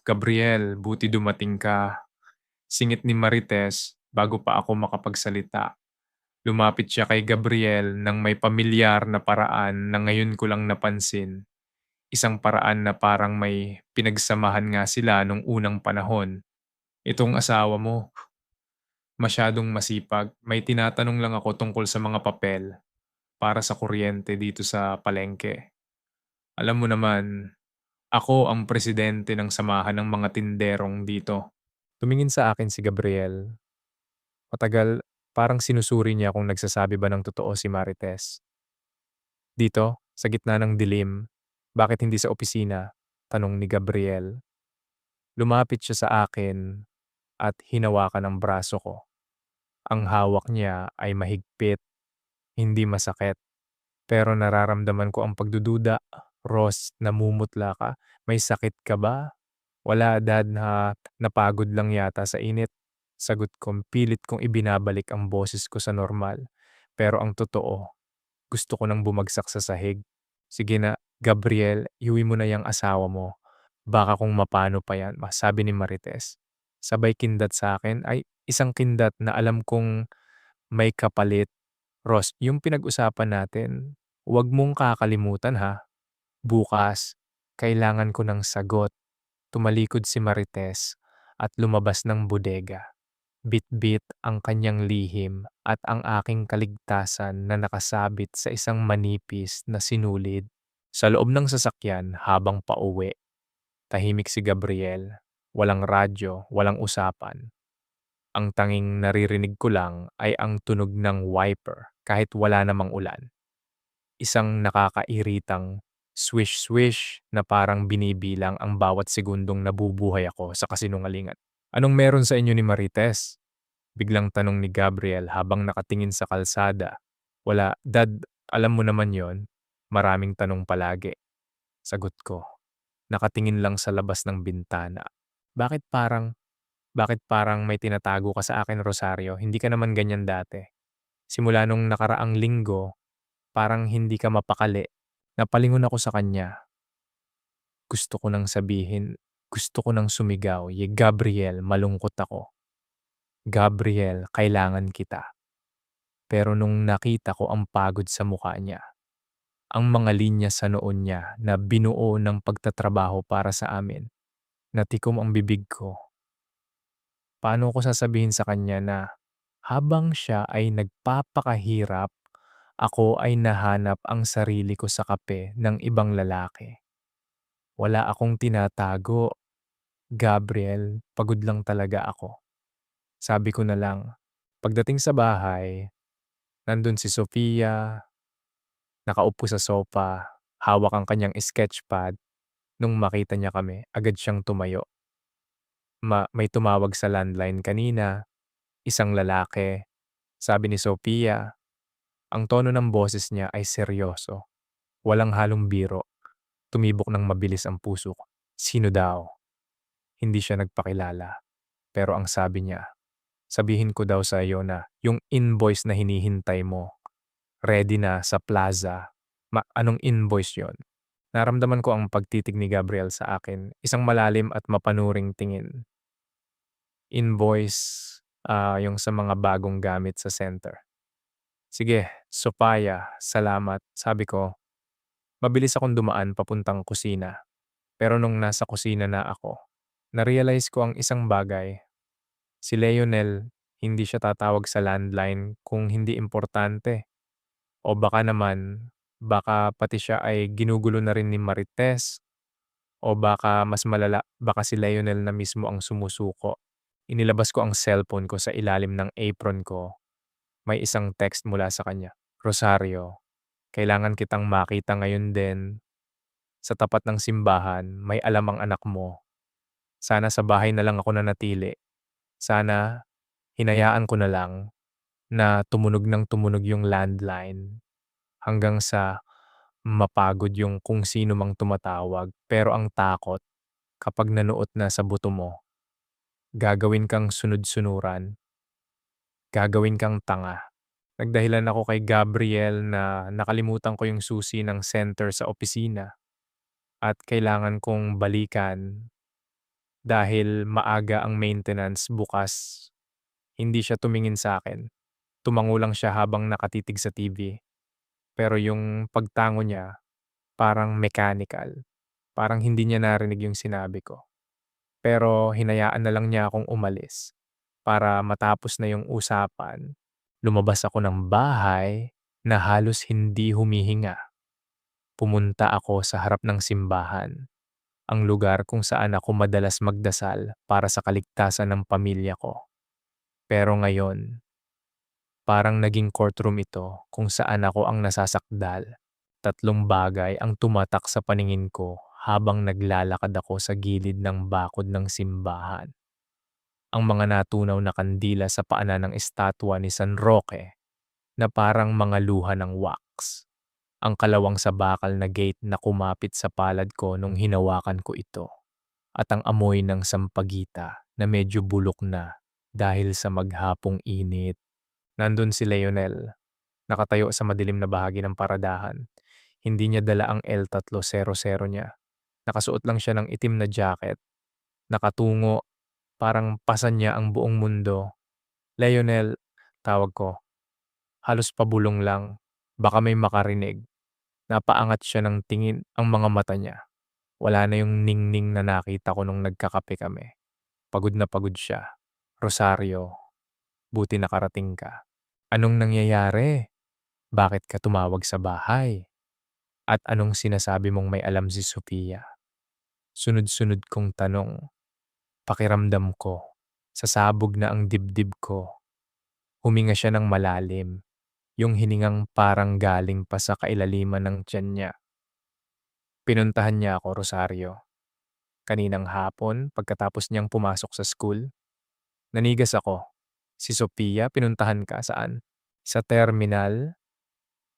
Gabriel, buti dumating ka. Singit ni Marites bago pa ako makapagsalita. Lumapit siya kay Gabriel ng may pamilyar na paraan na ngayon ko lang napansin. Isang paraan na parang may pinagsamahan nga sila nung unang panahon. Itong asawa mo, masyadong masipag. May tinatanong lang ako tungkol sa mga papel para sa kuryente dito sa palengke. Alam mo naman, ako ang presidente ng samahan ng mga tinderong dito. Tumingin sa akin si Gabriel. Matagal, parang sinusuri niya kung nagsasabi ba ng totoo si Marites. Dito, sa gitna ng dilim, bakit hindi sa opisina? Tanong ni Gabriel. Lumapit siya sa akin at hinawakan ang braso ko. Ang hawak niya ay mahigpit, hindi masakit. Pero nararamdaman ko ang pagdududa. Ross, namumutla ka? May sakit ka ba? Wala, dad, na napagod lang yata sa init. Sagot ko, pilit kong ibinabalik ang boses ko sa normal. Pero ang totoo, gusto ko nang bumagsak sa sahig. Sige na, Gabriel, iuwi mo na yung asawa mo. Baka kung mapano pa yan, sabi ni Marites. Sabay kindat sa akin ay isang kindat na alam kong may kapalit. Ross, yung pinag-usapan natin, huwag mong kakalimutan ha. Bukas, kailangan ko ng sagot. Tumalikod si Marites at lumabas ng bodega. Bit-bit ang kanyang lihim at ang aking kaligtasan na nakasabit sa isang manipis na sinulid. Sa loob ng sasakyan habang pauwi, tahimik si Gabriel. Walang radyo, walang usapan. Ang tanging naririnig ko lang ay ang tunog ng wiper kahit wala namang ulan. Isang nakakairitang swish-swish na parang binibilang ang bawat segundong nabubuhay ako sa kasinungalingan. Anong meron sa inyo ni Marites? Biglang tanong ni Gabriel habang nakatingin sa kalsada. Wala, dad, alam mo naman yon. Maraming tanong palagi. Sagot ko. Nakatingin lang sa labas ng bintana. Bakit parang, bakit parang may tinatago ka sa akin, Rosario? Hindi ka naman ganyan dati. Simula nung nakaraang linggo, parang hindi ka mapakali. Napalingon ako sa kanya. Gusto ko nang sabihin, Gusto ko ng sumigaw, Gabriel, malungkot ako. Gabriel, kailangan kita." Pero nung nakita ko ang pagod sa mukha niya, ang mga linya sa noon niya na binuo ng pagtatrabaho para sa amin, natikom ang bibig ko. Paano ko sasabihin sa kanya na habang siya ay nagpapakahirap, ako ay nahanap ang sarili ko sa kape ng ibang lalaki. Wala akong tinatago, Gabriel, pagod lang talaga ako. Sabi ko na lang. Pagdating sa bahay, nandun si Sofia, nakaupo sa sofa, hawak ang kanyang sketchpad. Nung makita niya kami, agad siyang tumayo. May tumawag sa landline kanina, isang lalaki. Sabi ni Sofia, ang tono ng boses niya ay seryoso. Walang halong biro. Tumibok ng mabilis ang puso ko. Sino daw? Hindi siya nagpakilala. Pero ang sabi niya, sabihin ko daw sa iyo na yung invoice na hinihintay mo, ready na sa plaza. Anong invoice yon? Naramdaman ko ang pagtitig ni Gabriel sa akin, isang malalim at mapanuring tingin. Invoice, yung sa mga bagong gamit sa center. Sige, Sophia, salamat. Sabi ko, mabilis akong dumaan papuntang kusina. Pero nung nasa kusina na ako, na-realize ko ang isang bagay. Si Leonel, hindi siya tatawag sa landline kung hindi importante. O baka naman, baka pati siya ay ginugulo na rin ni Marites. O baka mas malala, baka si Leonel na mismo ang sumusuko. Inilabas ko ang cellphone ko sa ilalim ng apron ko. May isang text mula sa kanya. Rosario, kailangan kitang makita ngayon din. Sa tapat ng simbahan, may alam ang anak mo. Sana sa bahay na lang ako nanatili. Sana hinayaan ko na lang na tumunog ng tumunog yung landline hanggang sa mapagod yung kung sino mang tumatawag. Pero ang takot, kapag nanuot na sa buto mo, gagawin kang sunod-sunuran, gagawin kang tanga. Nagdahilan ako kay Gabriel na nakalimutan ko yung susi ng center sa opisina at kailangan kong balikan dahil maaga ang maintenance bukas. Hindi siya tumingin sa akin. Tumango lang siya habang nakatitig sa TV. Pero yung pagtango niya, parang mechanical. Parang hindi niya narinig yung sinabi ko. Pero hinayaan na lang niya akong umalis para matapos na yung usapan. Lumabas ako ng bahay na halos hindi humihinga. Pumunta ako sa harap ng simbahan, ang lugar kung saan ako madalas magdasal para sa kaligtasan ng pamilya ko. Pero ngayon, parang naging courtroom ito kung saan ako ang nasasakdal. Tatlong bagay ang tumatak sa paningin ko habang naglalakad ako sa gilid ng bakod ng simbahan. Ang mga natunaw na kandila sa paanan ng estatwa ni San Roque na parang mga luha ng wax. Ang kalawang sa bakal na gate na kumapit sa palad ko nung hinawakan ko ito. At ang amoy ng sampagita na medyo bulok na dahil sa maghapong init. Nandun si Leonel, nakatayo sa madilim na bahagi ng paradahan. Hindi niya dala ang L300 niya. Nakasuot lang siya ng itim na jacket. Nakatungo, parang pasan niya ang buong mundo. Leonel, tawag ko. Halos pabulong lang. Baka may makarinig. Napaangat siya ng tingin ang mga mata niya. Wala na yung ningning na nakita ko nung nagkakape kami. Pagod na pagod siya. Rosario, buti nakarating ka. Anong nangyayari? Bakit ka tumawag sa bahay? At anong sinasabi mong may alam si Sofia? Sunod-sunod kong tanong. Pakiramdam ko. Sasabog na ang dibdib ko. Huminga siya ng malalim. Yung hiningang parang galing pa sa kailaliman ng tiyan niya. Pinuntahan niya ako, Rosario. Kaninang hapon, pagkatapos niyang pumasok sa school, nanigas ako. Si Sophia, pinuntahan ka saan? Sa terminal.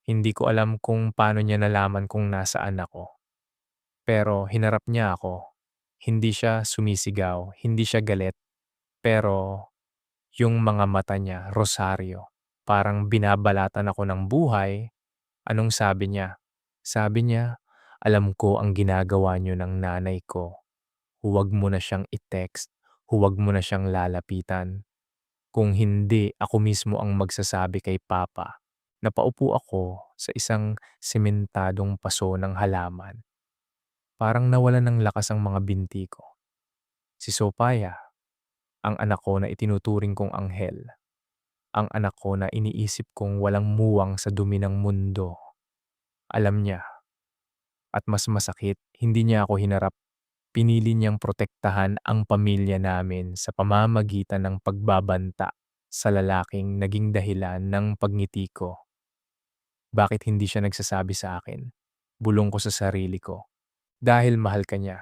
Hindi ko alam kung paano niya nalaman kung nasaan ako. Pero hinarap niya ako. Hindi siya sumisigaw, hindi siya galit. Pero yung mga mata niya, Rosario, parang binabalatan ako ng buhay. Anong sabi niya? Sabi niya, alam ko ang ginagawa niyo ng nanay ko. huwag mo na siyang i-text, huwag mo na siyang lalapitan. Kung hindi, ako mismo ang magsasabi kay Papa. Napaupo ako sa isang sementadong paso ng halaman. Parang nawalan ng lakas ang mga binti ko. Si Sophia, ang anak ko na itinuturing kong anghel. Ang anak ko na iniisip kong walang muwang sa dumi ng mundo. Alam niya, at mas masakit, hindi niya ako hinarap. Pinili niyang protektahan ang pamilya namin sa pamamagitan ng pagbabanta sa lalaking naging dahilan ng pagngiti ko. Bakit hindi siya nagsasabi sa akin? Bulong ko sa sarili ko. Dahil mahal ka niya,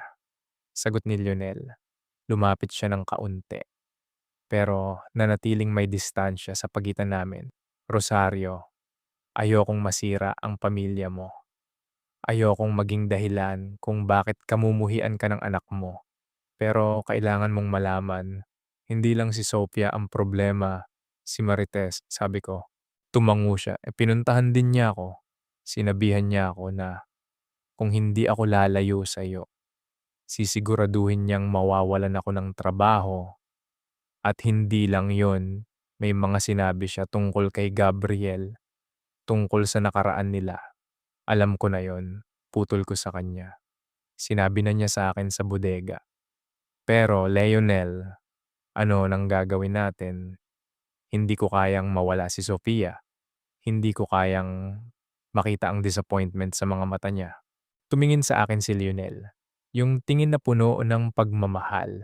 sagot ni Lionel. Lumapit siya ng kaunti, pero nanatiling may distansya sa pagitan namin. Rosario, ayokong masira ang pamilya mo. Ayokong maging dahilan kung bakit kamumuhian ka ng anak mo. Pero kailangan mong malaman, hindi lang si Sophia ang problema, si Marites, sabi ko. Tumango siya, pinuntahan din niya ako. Sinabihan niya ako na kung hindi ako lalayo sa'yo, sisiguraduhin niyang mawawalan ako ng trabaho. At hindi lang yon, may mga sinabi siya tungkol kay Gabriel, tungkol sa nakaraan nila. Alam ko na yon, putol ko sa kanya. Sinabi na niya sa akin sa bodega. Pero Leonel, ano nang gagawin natin? Hindi ko kayang mawala si Sofia. Hindi ko kayang makita ang disappointment sa mga mata niya. Tumingin sa akin si Lionel. Yung tingin na puno ng pagmamahal,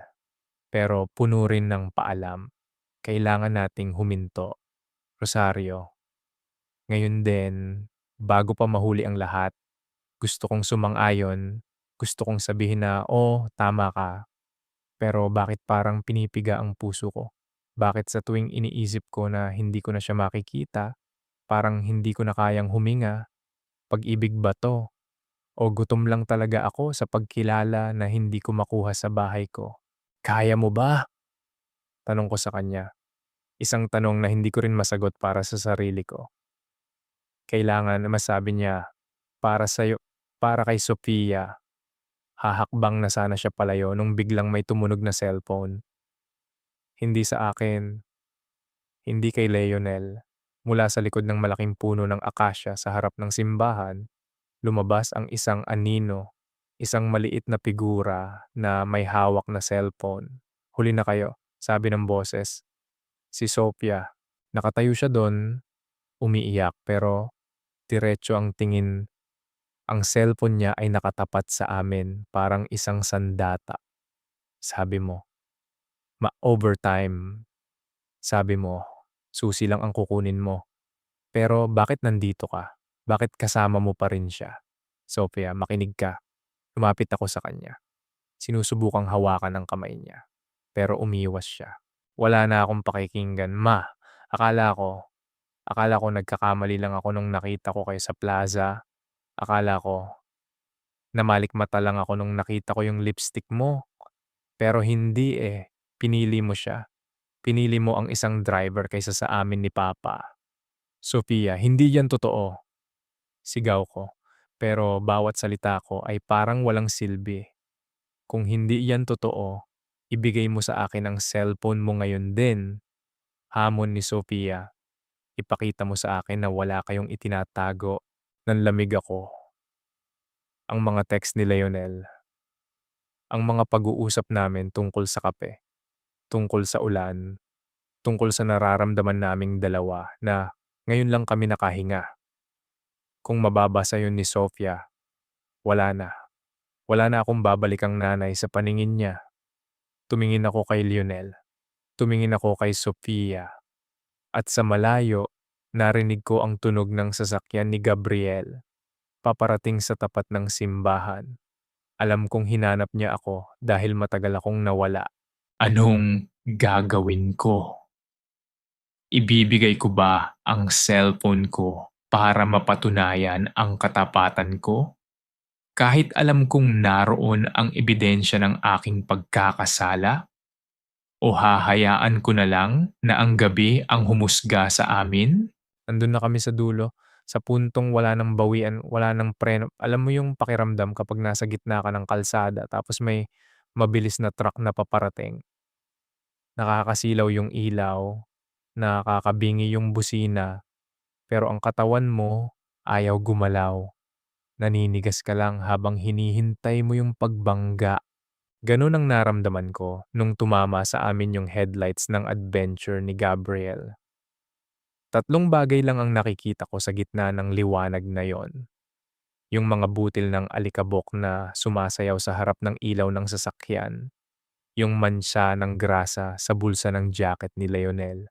pero puno rin ng paalam. Kailangan nating huminto. Rosario, ngayon din, bago pa mahuli ang lahat, gusto kong sumang-ayon, gusto kong sabihin na, oh, tama ka. Pero bakit parang pinipiga ang puso ko? Bakit sa tuwing iniisip ko na hindi ko na siya makikita, parang hindi ko na kayang huminga? Pag-ibig ba to? O gutom lang talaga ako sa pagkilala na hindi ko makuha sa bahay ko? Kaya mo ba? Tanong ko sa kanya. Isang tanong na hindi ko rin masagot para sa sarili ko. Kailangan na masabi niya, para sa'yo, para kay Sofia. Hahakbang na sana siya palayo nung biglang may tumunog na cellphone. Hindi sa akin, hindi kay Leonel. Mula sa likod ng malaking puno ng akasya sa harap ng simbahan, lumabas ang isang anino, isang maliit na figura na may hawak na cellphone. Huli na kayo, sabi ng boses. Si Sophia, nakatayo siya doon, umiiyak pero diretso ang tingin. Ang cellphone niya ay nakatapat sa amin parang isang sandata. Sabi mo, ma-overtime. Sabi mo, susi lang ang kukunin mo. Pero bakit nandito ka? Bakit kasama mo pa rin siya? Sophia, makinig ka. Lumapit ako sa kanya. Sinusubukang hawakan ang kamay niya. Pero umiwas siya. Wala na akong pakikinggan. Ma, akala ko nagkakamali lang ako nung nakita ko kayo sa plaza. Akala ko, namalikmata lang ako nung nakita ko yung lipstick mo. Pero hindi eh. Pinili mo siya. Pinili mo ang isang driver kaysa sa amin ni Papa. Sophia, hindi yan totoo. Sigaw ko. Pero bawat salita ko ay parang walang silbi. Kung hindi yan totoo, ibigay mo sa akin ang cellphone mo ngayon din. Hamon ni Sophia. Ipakita mo sa akin na wala kayong itinatago. Nanlamig ako. Ang mga text ni Leonel. Ang mga pag-uusap namin tungkol sa kape. Tungkol sa ulan. Tungkol sa nararamdaman naming dalawa na ngayon lang kami nakahinga. Kung mababasa yun ni Sophia, wala na. Wala na akong babalikang nanay sa paningin niya. Tumingin ako kay Lionel. Tumingin ako kay Sophia. At sa malayo, narinig ko ang tunog ng sasakyan ni Gabriel. Paparating sa tapat ng simbahan. Alam kong hinanap niya ako dahil matagal akong nawala. Anong gagawin ko? Ibibigay ko ba ang cellphone ko para mapatunayan ang katapatan ko? Kahit alam kong naroon ang ebidensya ng aking pagkakasala? O hahayaan ko na lang na ang gabi ang humusga sa amin? Nandun na kami sa dulo, sa puntong wala nang bawian, wala nang preno. Alam mo yung pakiramdam kapag nasa gitna ka ng kalsada tapos may mabilis na truck na paparating. Nakakasilaw yung ilaw, nakakabingi yung busina, pero ang katawan mo ayaw gumalaw. Naninigas ka lang habang hinihintay mo yung pagbangga. Ganun ang naramdaman ko nung tumama sa amin yung headlights ng adventure ni Gabriel. Tatlong bagay lang ang nakikita ko sa gitna ng liwanag na yon. Yung mga butil ng alikabok na sumasayaw sa harap ng ilaw ng sasakyan. Yung mansa ng grasa sa bulsa ng jacket ni Leonel.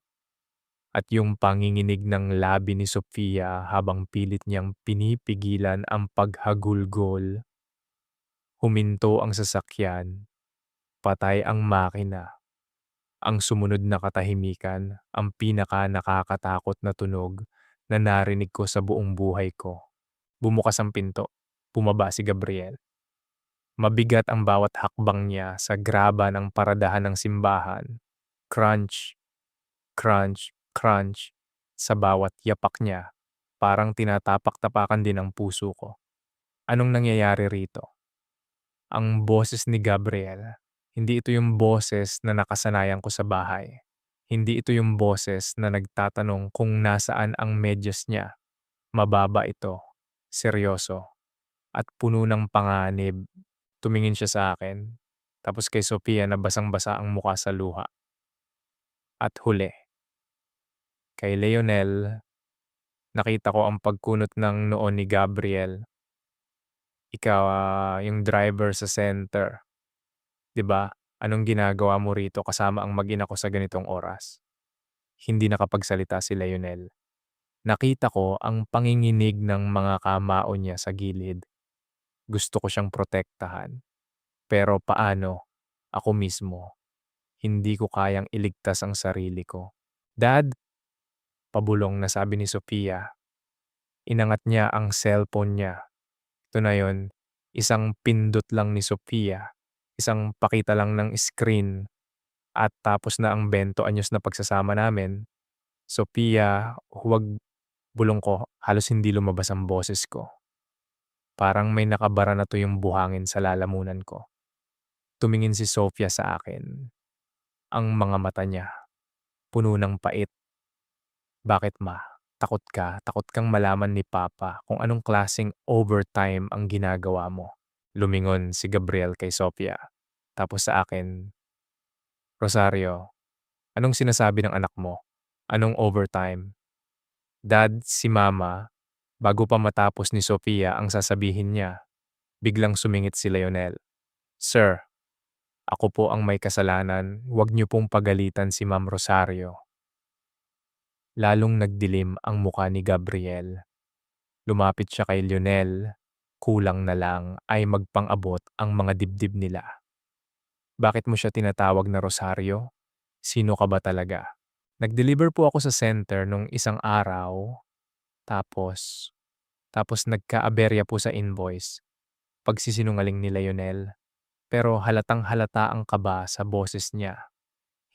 At yung panginginig ng labi ni Sofia habang pilit niyang pinipigilan ang paghagulgol. Huminto ang sasakyan, patay ang makina. Ang sumunod na katahimikan, ang pinaka nakakatakot na tunog na narinig ko sa buong buhay ko. Bumukas ang pinto, bumaba si Gabriel. Mabigat ang bawat hakbang niya sa graba ng paradahan ng simbahan. Crunch, crunch, crunch. Sa bawat yapak niya, parang tinatapak-tapakan din ang puso ko. Anong nangyayari rito? Ang boses ni Gabriel, hindi ito yung boses na nakasanayan ko sa bahay. Hindi ito yung boses na nagtatanong kung nasaan ang medyas niya. Mababa ito, seryoso, at puno ng panganib. Tumingin siya sa akin, tapos kay Sophia na basang-basa ang muka sa luha. At huli, kay Leonel, nakita ko ang pagkunot ng noon ni Gabriel. Ikaw, yung driver sa center. 'Di ba? Anong ginagawa mo rito kasama ang mag-ina ko sa ganitong oras? Hindi nakapagsalita si Leonel. Nakita ko ang panginginig ng mga kamao niya sa gilid. Gusto ko siyang protektahan. Pero paano? Ako mismo. Hindi ko kayang iligtas ang sarili ko. Dad, pabulong na sabi ni Sofia. Inangat niya ang cellphone niya. Ito na yon, isang pindot lang ni Sofia. Isang pakita lang ng screen. At tapos na ang 20 anyos na pagsasama namin. Sofia, huwag, bulong ko, halos hindi lumabas ang boses ko. Parang may nakabara na to yung buhangin sa lalamunan ko. Tumingin si Sofia sa akin. Ang mga mata niya, puno ng pait. Bakit ma? Takot ka? Takot kang malaman ni Papa kung anong klaseng overtime ang ginagawa mo? Lumingon si Gabriel kay Sofia. Tapos sa akin, Rosario, anong sinasabi ng anak mo? Anong overtime? Dad, si Mama, bago pa matapos ni Sofia ang sasabihin niya, biglang sumingit si Leonel. Sir, ako po ang may kasalanan, huwag niyo pong pagalitan si Ma'am Rosario. Lalong nagdilim ang muka ni Gabriel. Lumapit siya kay Lionel, kulang na lang ay magpang-abot ang mga dibdib nila. Bakit mo siya tinatawag na Rosario? Sino ka ba talaga? Nag-deliver po ako sa center nung isang araw, tapos nagka-aberya po sa invoice. Pagsisinungaling ni Lionel. Pero halatang halata ang kaba sa boses niya.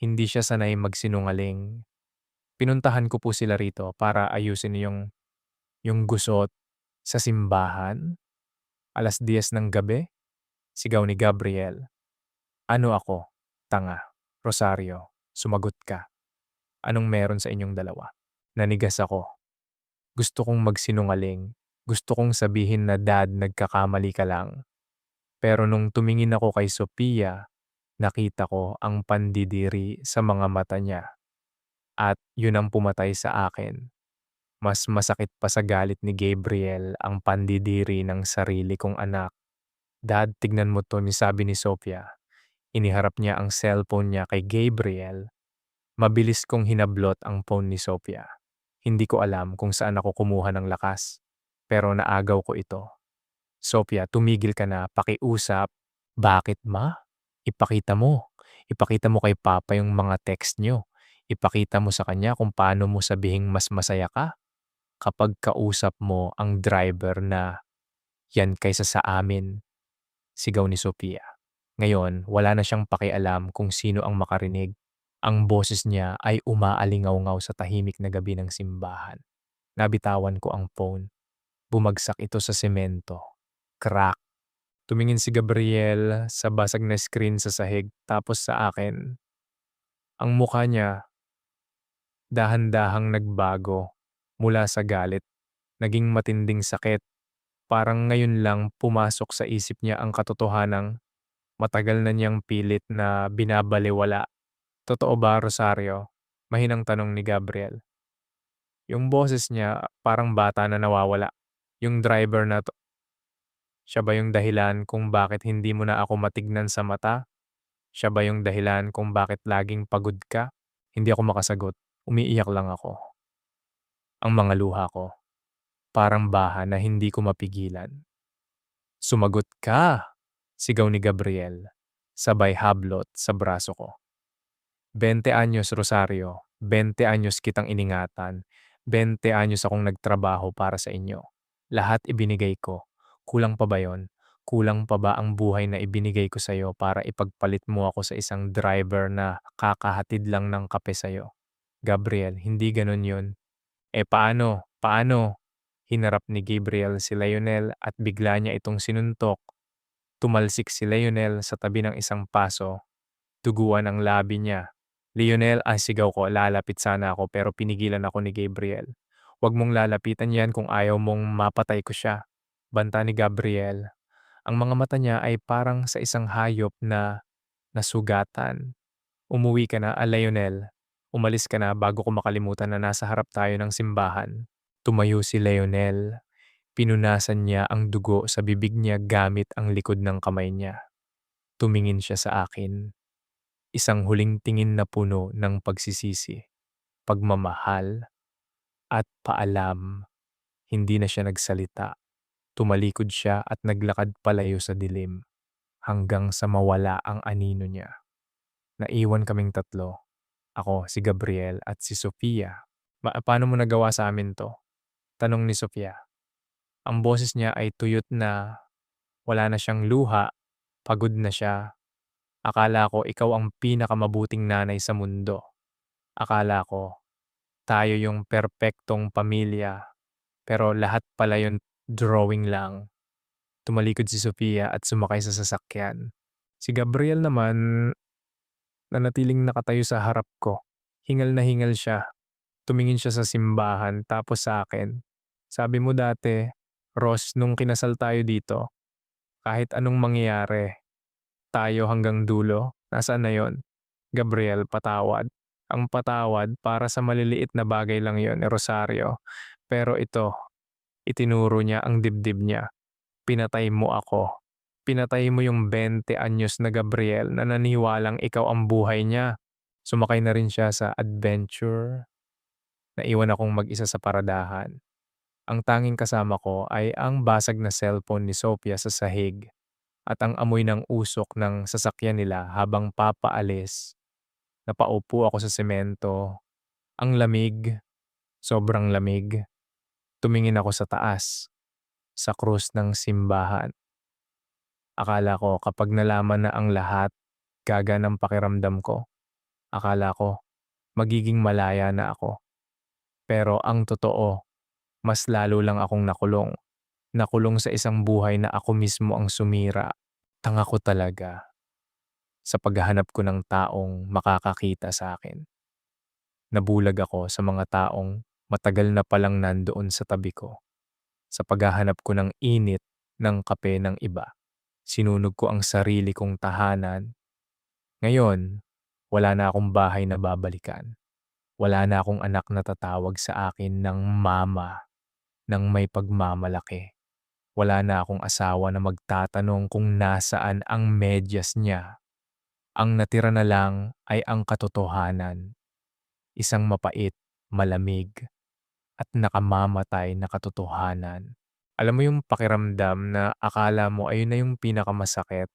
Hindi siya sanay magsinungaling. Pinuntahan ko po sila rito para ayusin yung gusot sa simbahan. 10:00 ng gabi, sigaw ni Gabriel. Ano ako? Tanga. Rosario, sumagot ka. Anong meron sa inyong dalawa? Nanigas ako. Gusto kong magsinungaling. Gusto kong sabihin na dad, nagkakamali ka lang. Pero nung tumingin ako kay Sophia, nakita ko ang pandidiri sa mga mata niya. At yun ang pumatay sa akin. Mas masakit pa sa galit ni Gabriel ang pandidiri ng sarili kong anak. Dad, tignan mo to, ni sabi ni Sophia. Iniharap niya ang cellphone niya kay Gabriel. Mabilis kong hinablot ang phone ni Sophia. Hindi ko alam kung saan ako kumuha ng lakas. Pero naagaw ko ito. Sophia, tumigil ka na, pakiusap. Bakit ma? Ipakita mo. Ipakita mo kay Papa yung mga text nyo. Ipakita mo sa kanya kung paano mo sabihing mas masaya ka kapag kausap mo ang driver na yan kaysa sa amin, sigaw ni Sophia. Ngayon, wala na siyang pakialam kung sino ang makarinig. Ang boses niya ay umaalingaw-ngaw sa tahimik na gabi ng simbahan. Nabitawan ko ang phone. Bumagsak ito sa semento. Crack. Tumingin si Gabriel sa basag na screen sa sahig tapos sa akin. Ang mukha niya dahan-dahang nagbago mula sa galit, naging matinding sakit. Parang ngayon lang pumasok sa isip niya ang katotohanang matagal na niyang pilit na binabalewala. Totoo ba, Rosario? Mahinang tanong ni Gabriel. Yung boses niya parang bata na nawawala. Yung driver na to, siya ba yung dahilan kung bakit hindi mo na ako matignan sa mata? Siya ba yung dahilan kung bakit laging pagod ka? Hindi ako makasagot. Umiiyak lang ako. Ang mga luha ko, parang baha na hindi ko mapigilan. Sumagot ka! Sigaw ni Gabriel, sabay hablot sa braso ko. 20 anyos, Rosario. 20 anyos kitang iningatan. 20 anyos akong nagtrabaho para sa inyo. Lahat ibinigay ko. Kulang pa ba yon? Kulang pa ba ang buhay na ibinigay ko sa'yo para ipagpalit mo ako sa isang driver na kakahatid lang ng kape sa'yo? Gabriel, hindi ganun yun. Eh paano? Paano? Hinarap ni Gabriel si Lionel at bigla niya itong sinuntok. Tumalsik si Lionel sa tabi ng isang paso. Duguan ang labi niya. Lionel, sigaw ko, lalapit sana ako pero pinigilan ako ni Gabriel. Huwag mong lalapitan yan kung ayaw mong mapatay ko siya. Banta ni Gabriel. Ang mga mata niya ay parang sa isang hayop na nasugatan. Umuwi ka na, Lionel. Umalis ka na bago ko makalimutan na nasa harap tayo ng simbahan. Tumayo si Lionel. Pinunasan niya ang dugo sa bibig niya gamit ang likod ng kamay niya. Tumingin siya sa akin. Isang huling tingin na puno ng pagsisisi, pagmamahal, at paalam. Hindi na siya nagsalita. Tumalikod siya at naglakad palayo sa dilim hanggang sa mawala ang anino niya. Naiwan kaming tatlo. Ako, si Gabriel at si Sofia. Paano mo nagawa sa amin to? Tanong ni Sofia. Ang boses niya ay tuyot na wala na siyang luha, pagod na siya. Akala ko ikaw ang pinakamabuting nanay sa mundo. Akala ko tayo yung perpektong pamilya, pero lahat pala yun drawing lang. Tumalikod si Sofia at sumakay sa sasakyan. Si Gabriel naman, nanatiling nakatayo sa harap ko. Hingal na hingal siya. Tumingin siya sa simbahan tapos sa akin. Sabi mo dati, Ross, nung kinasal tayo dito, kahit anong mangyayari, tayo hanggang dulo, nasaan na yon? Gabriel, patawad. Ang patawad para sa maliliit na bagay lang yon ni Rosario. Pero ito, itinuro niya ang dibdib niya. Pinatay mo ako. Pinatay mo yung 20 anyos na Gabriel na naniwalang ikaw ang buhay niya. Sumakay na rin siya sa adventure. Naiwan akong mag-isa sa paradahan. Ang tanging kasama ko ay ang basag na cellphone ni Sophia sa sahig at ang amoy ng usok ng sasakyan nila habang papaalis. Napaupo ako sa semento. Ang lamig, sobrang lamig. Tumingin ako sa taas, sa krus ng simbahan. Akala ko kapag nalaman na ang lahat, gagaan ang pakiramdam ko. Akala ko magiging malaya na ako. Pero ang totoo, mas lalo lang akong nakulong. Nakulong sa isang buhay na ako mismo ang sumira. Tanga ko talaga sa paghahanap ko ng taong makakakita sa akin. Nabulag ako sa mga taong matagal na palang nandoon sa tabi ko. Sa paghahanap ko ng init ng kape ng iba. Sinunog ko ang sarili kong tahanan. Ngayon, wala na akong bahay na babalikan. Wala na akong anak na tatawag sa akin ng mama, ng may pagmamalaki. Wala na akong asawa na magtatanong kung nasaan ang medyas niya. Ang natira na lang ay ang katotohanan. Isang mapait, malamig, at nakamamatay na katotohanan. Alam mo yung pakiramdam na akala mo ayun na yung pinakamasakit.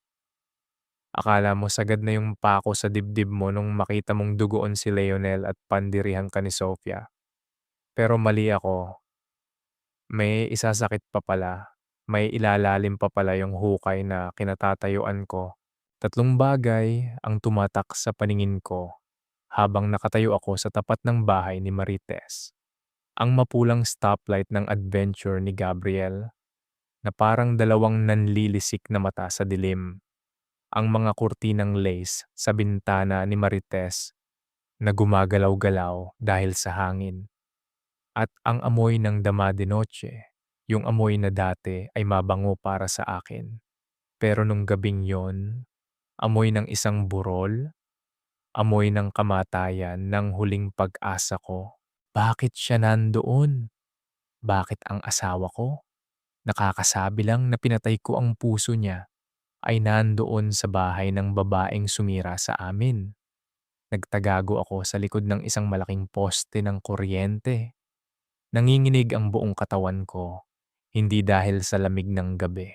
Akala mo sagad na yung pako sa dibdib mo nung makita mong dugoon si Leonel at pandirihan ka ni Sofia. Pero mali ako. May isasakit pa pala. May ilalalim pa pala yung hukay na kinatatayuan ko. Tatlong bagay ang tumatak sa paningin ko habang nakatayo ako sa tapat ng bahay ni Marites. Ang mapulang stoplight ng adventure ni Gabriel, na parang dalawang nanlilisik na mata sa dilim. Ang mga kurtinang lace sa bintana ni Marites na gumagalaw-galaw dahil sa hangin. At ang amoy ng dama de noche, yung amoy na dati ay mabango para sa akin. Pero nung gabing yon, amoy ng isang burol, amoy ng kamatayan ng huling pag-asa ko. Bakit siya nandoon? Bakit ang asawa ko, nakakasabi lang na pinatay ko ang puso niya, ay nandoon sa bahay ng babaeng sumira sa amin? Nagtagago ako sa likod ng isang malaking poste ng kuryente. Nanginginig ang buong katawan ko, hindi dahil sa lamig ng gabi,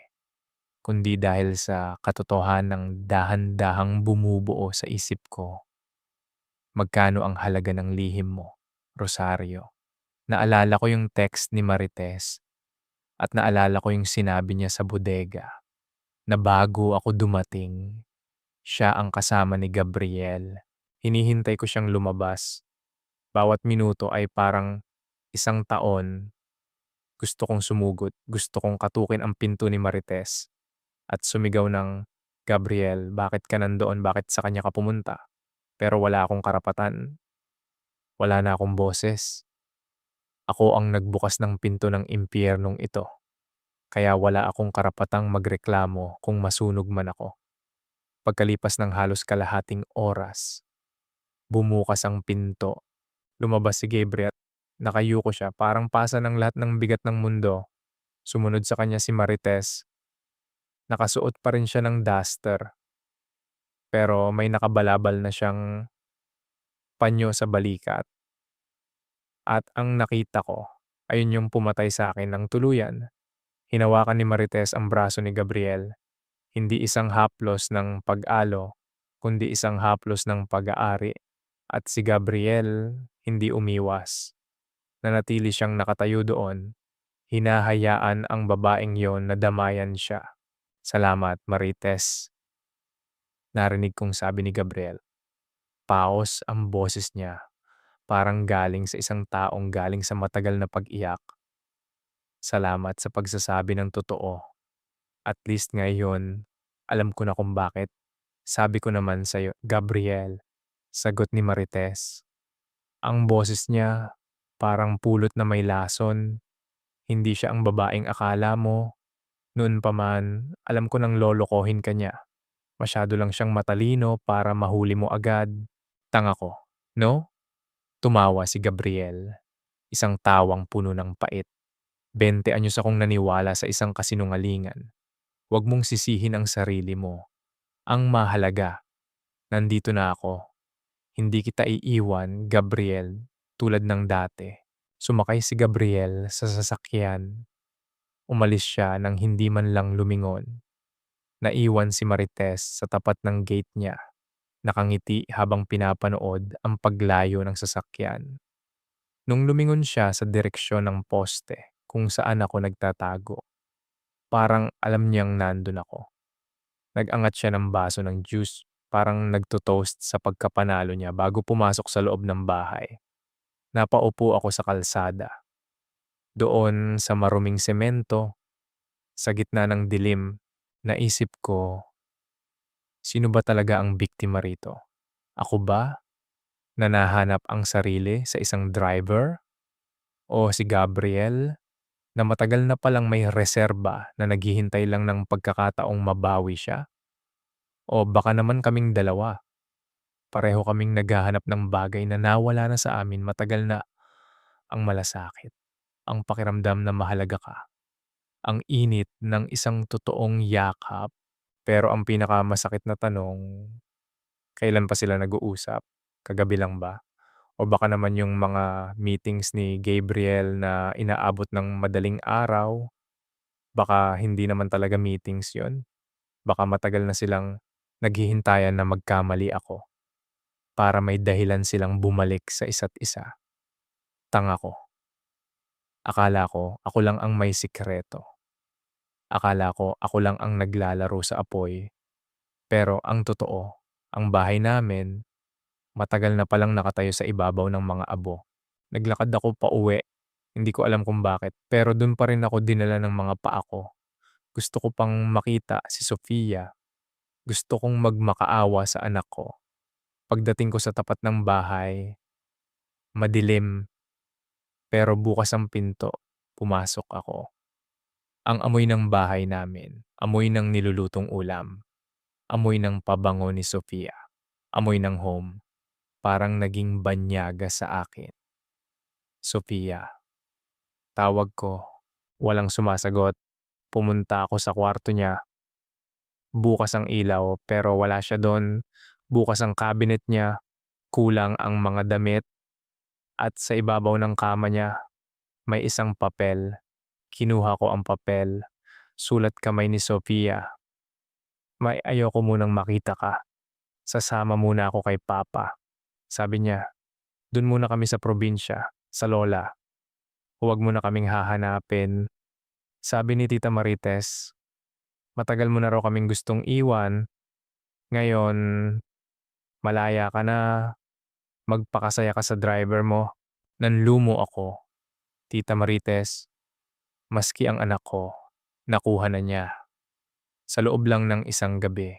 kundi dahil sa katotohanang dahan-dahang bumubuo sa isip ko. Magkano ang halaga ng lihim mo, Rosario? Naalala ko yung text ni Marites at naalala ko yung sinabi niya sa bodega na bago ako dumating, siya ang kasama ni Gabriel. Hinihintay ko siyang lumabas. Bawat minuto ay parang isang taon. Gusto kong sumugod, gusto kong katukin ang pinto ni Marites at sumigaw ng, "Gabriel, bakit ka nandoon? Bakit sa kanya ka pumunta?" Pero wala akong karapatan, wala na akong boses. Ako ang nagbukas ng pinto ng impyernong ito, kaya wala akong karapatang magreklamo kung masunog man ako. Pagkalipas ng halos kalahating oras, bumukas ang pinto. Lumabas si Gabriel. Nakayuko siya, parang pasa ng lahat ng bigat ng mundo. Sumunod sa kanya si Marites. Nakasuot pa rin siya ng duster, pero may nakabalabal na siyang panyo sa balikat. At ang nakita ko, ayun yung pumatay sa akin ng tuluyan. Hinawakan ni Marites ang braso ni Gabriel. Hindi isang haplos ng pag-alo, kundi isang haplos ng pag-aari. At si Gabriel hindi umiwas. Nanatili siyang nakatayo doon, hinahayaan ang babaeng yon na damayan siya. "Salamat, Marites," narinig kong sabi ni Gabriel. Paos ang boses niya, parang galing sa isang taong galing sa matagal na pag-iyak. "Salamat sa pagsasabi ng totoo. At least ngayon, alam ko na kung bakit." Sabi ko naman sa'yo, "Gabriel," sagot ni Marites. Ang boses niya parang pulot na may lason. Hindi siya ang babaeng akala mo. Noon pa man, alam ko nang lolokohin ka niya. Masyado lang siyang matalino para mahuli mo agad. Tanga ko, no? Tumawa si Gabriel, isang tawang puno ng pait. 20 anyos akong naniwala sa isang kasinungalingan. Huwag mong sisihin ang sarili mo. Ang mahalaga, nandito na ako. Hindi kita iiwan, Gabriel, tulad ng dati. Sumakay si Gabriel sa sasakyan. Umalis siya nang hindi man lang lumingon. Naiwan si Marites sa tapat ng gate niya. Nakangiti habang pinapanood ang paglayo ng sasakyan. Nung lumingon siya sa direksyon ng poste kung saan ako nagtatago, parang alam niyang nandun ako. Nag-angat siya ng baso ng juice, parang nagto-toast sa pagkapanalo niya bago pumasok sa loob ng bahay. Napaupo ako sa kalsada. Doon sa maruming semento, sa gitna ng dilim, naisip ko, sino ba talaga ang biktima rito? Ako ba, na nahanap ang sarili sa isang driver? O si Gabriel, na matagal na palang may reserba na naghihintay lang ng pagkakataong mabawi siya? O baka naman kaming dalawa, pareho kaming naghahanap ng bagay na nawala na sa amin matagal na. Ang malasakit, ang pakiramdam na mahalaga ka, ang init ng isang totoong yakap. Pero ang pinakamasakit na tanong, kailan pa sila nag-uusap? Kagabi lang ba? O baka naman yung mga meetings ni Gabriel na inaabot ng madaling araw, baka hindi naman talaga meetings yon. Baka matagal na silang naghihintayan na magkamali ako para may dahilan silang bumalik sa isa't isa. Tanga ko. Akala ko ako lang ang may sikreto. Akala ko ako lang ang naglalaro sa apoy. Pero ang totoo, ang bahay namin, matagal na palang nakatayo sa ibabaw ng mga abo. Naglakad ako pauwi, hindi ko alam kung bakit, pero dun pa rin ako dinala ng mga paa ko. Gusto ko pang makita si Sofia. Gusto kong magmakaawa sa anak ko. Pagdating ko sa tapat ng bahay, madilim, pero bukas ang pinto. Pumasok ako. Ang amoy ng bahay namin, amoy ng nilulutong ulam, amoy ng pabango ni Sofia, amoy ng home, parang naging banyaga sa akin. Sofia, tawag ko, walang sumasagot. Pumunta ako sa kwarto niya. Bukas ang ilaw pero wala siya doon. Bukas ang cabinet niya. Kulang ang mga damit at sa ibabaw ng kama niya may isang papel. Kinuha ko ang papel. Sulat kamay ni Sofia. May ayoko munang makita ka. Sasama muna ako kay Papa. Sabi niya, dun muna kami sa probinsya, sa Lola. Huwag mo na kaming hahanapin. Sabi ni Tita Marites, matagal mo na raw kaming gustong iwan. Ngayon, malaya ka na. Magpakasaya ka sa driver mo. Nanlumo ako. Tita Marites, maski ang anak ko, nakuha na niya. Sa loob lang ng isang gabi,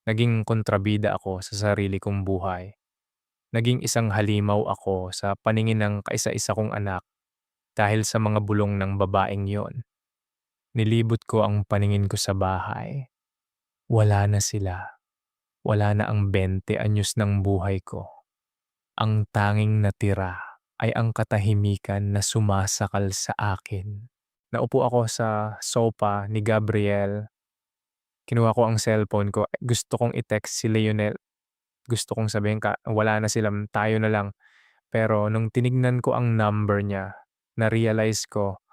naging kontrabida ako sa sarili kong buhay. Naging isang halimaw ako sa paningin ng kaisa-isa kong anak dahil sa mga bulong ng babaeng yon. Nilibot ko ang paningin ko sa bahay. Wala na sila. Wala na ang 20 anyos ng buhay ko. Ang tanging natira ay ang katahimikan na sumasakal sa akin. Naupo ako sa sofa ni Gabriel. Kinuha ko ang cellphone ko. Gusto kong i-text si Leonel. Gusto kong sabihin wala na sila, tayo na lang. Pero nung tinignan ko ang number niya, na-realize ko,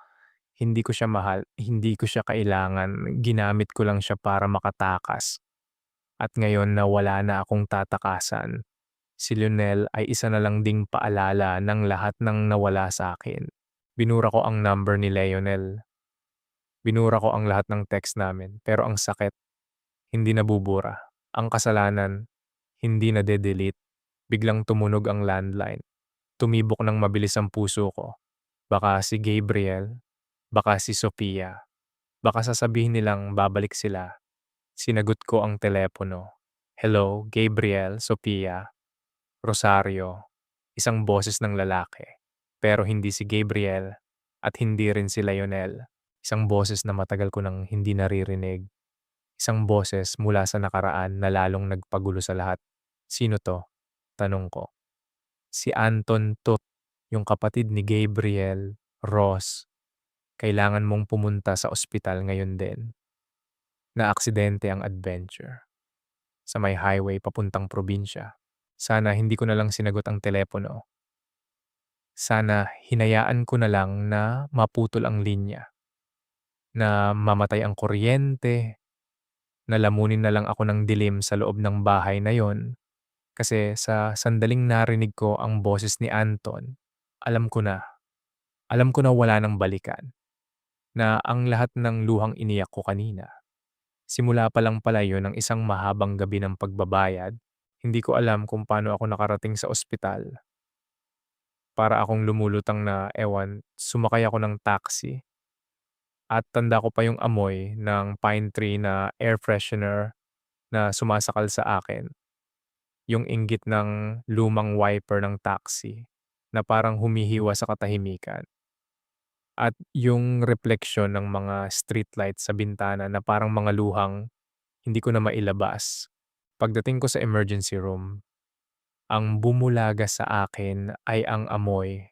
hindi ko siya mahal, hindi ko siya kailangan. Ginamit ko lang siya para makatakas. At ngayon na wala na akong tatakasan, si Lionel ay isa na lang ding paalala ng lahat ng nawala sa akin. Binura ko ang number ni Leonel. Binura ko ang lahat ng text namin. Pero ang sakit, hindi nabubura. Ang kasalanan, hindi na-delete. Biglang tumunog ang landline. Tumibok ng mabilis ang puso ko. Baka si Gabriel, baka si Sofia. Baka sasabihin nilang babalik sila. Sinagot ko ang telepono. Hello, Gabriel, Sofia, Rosario. Isang boses ng lalaki. Pero hindi si Gabriel at hindi rin si Lionel. Isang boses na matagal ko nang hindi naririnig. Isang boses mula sa nakaraan na lalong nagpagulo sa lahat. Sino to? Tanong ko. Si Anton to, yung kapatid ni Gabriel, Ross. Kailangan mong pumunta sa ospital ngayon din. Naaksidente ang adventure. Sa may highway papuntang probinsya. Sana hindi ko na lang sinagot ang telepono. Sana hinayaan ko na lang na maputol ang linya. Na mamatay ang kuryente. Na lamunin na lang ako ng dilim sa loob ng bahay na yon. Kasi sa sandaling narinig ko ang boses ni Anton, alam ko na. Alam ko na wala nang balikan. Na ang lahat ng luhang iniyak ko kanina. Simula pa lang pala yun ng isang mahabang gabi ng pagbabayad. Hindi ko alam kung paano ako nakarating sa ospital. Para akong lumulutang na ewan, sumakay ako ng taxi. At tanda ko pa yung amoy ng pine tree na air freshener na sumasakal sa akin. Yung inggit ng lumang wiper ng taxi na parang humihiwa sa katahimikan. At yung refleksyon ng mga streetlight sa bintana na parang mga luhang hindi ko na mailabas. Pagdating ko sa emergency room, ang bumulaga sa akin ay ang amoy.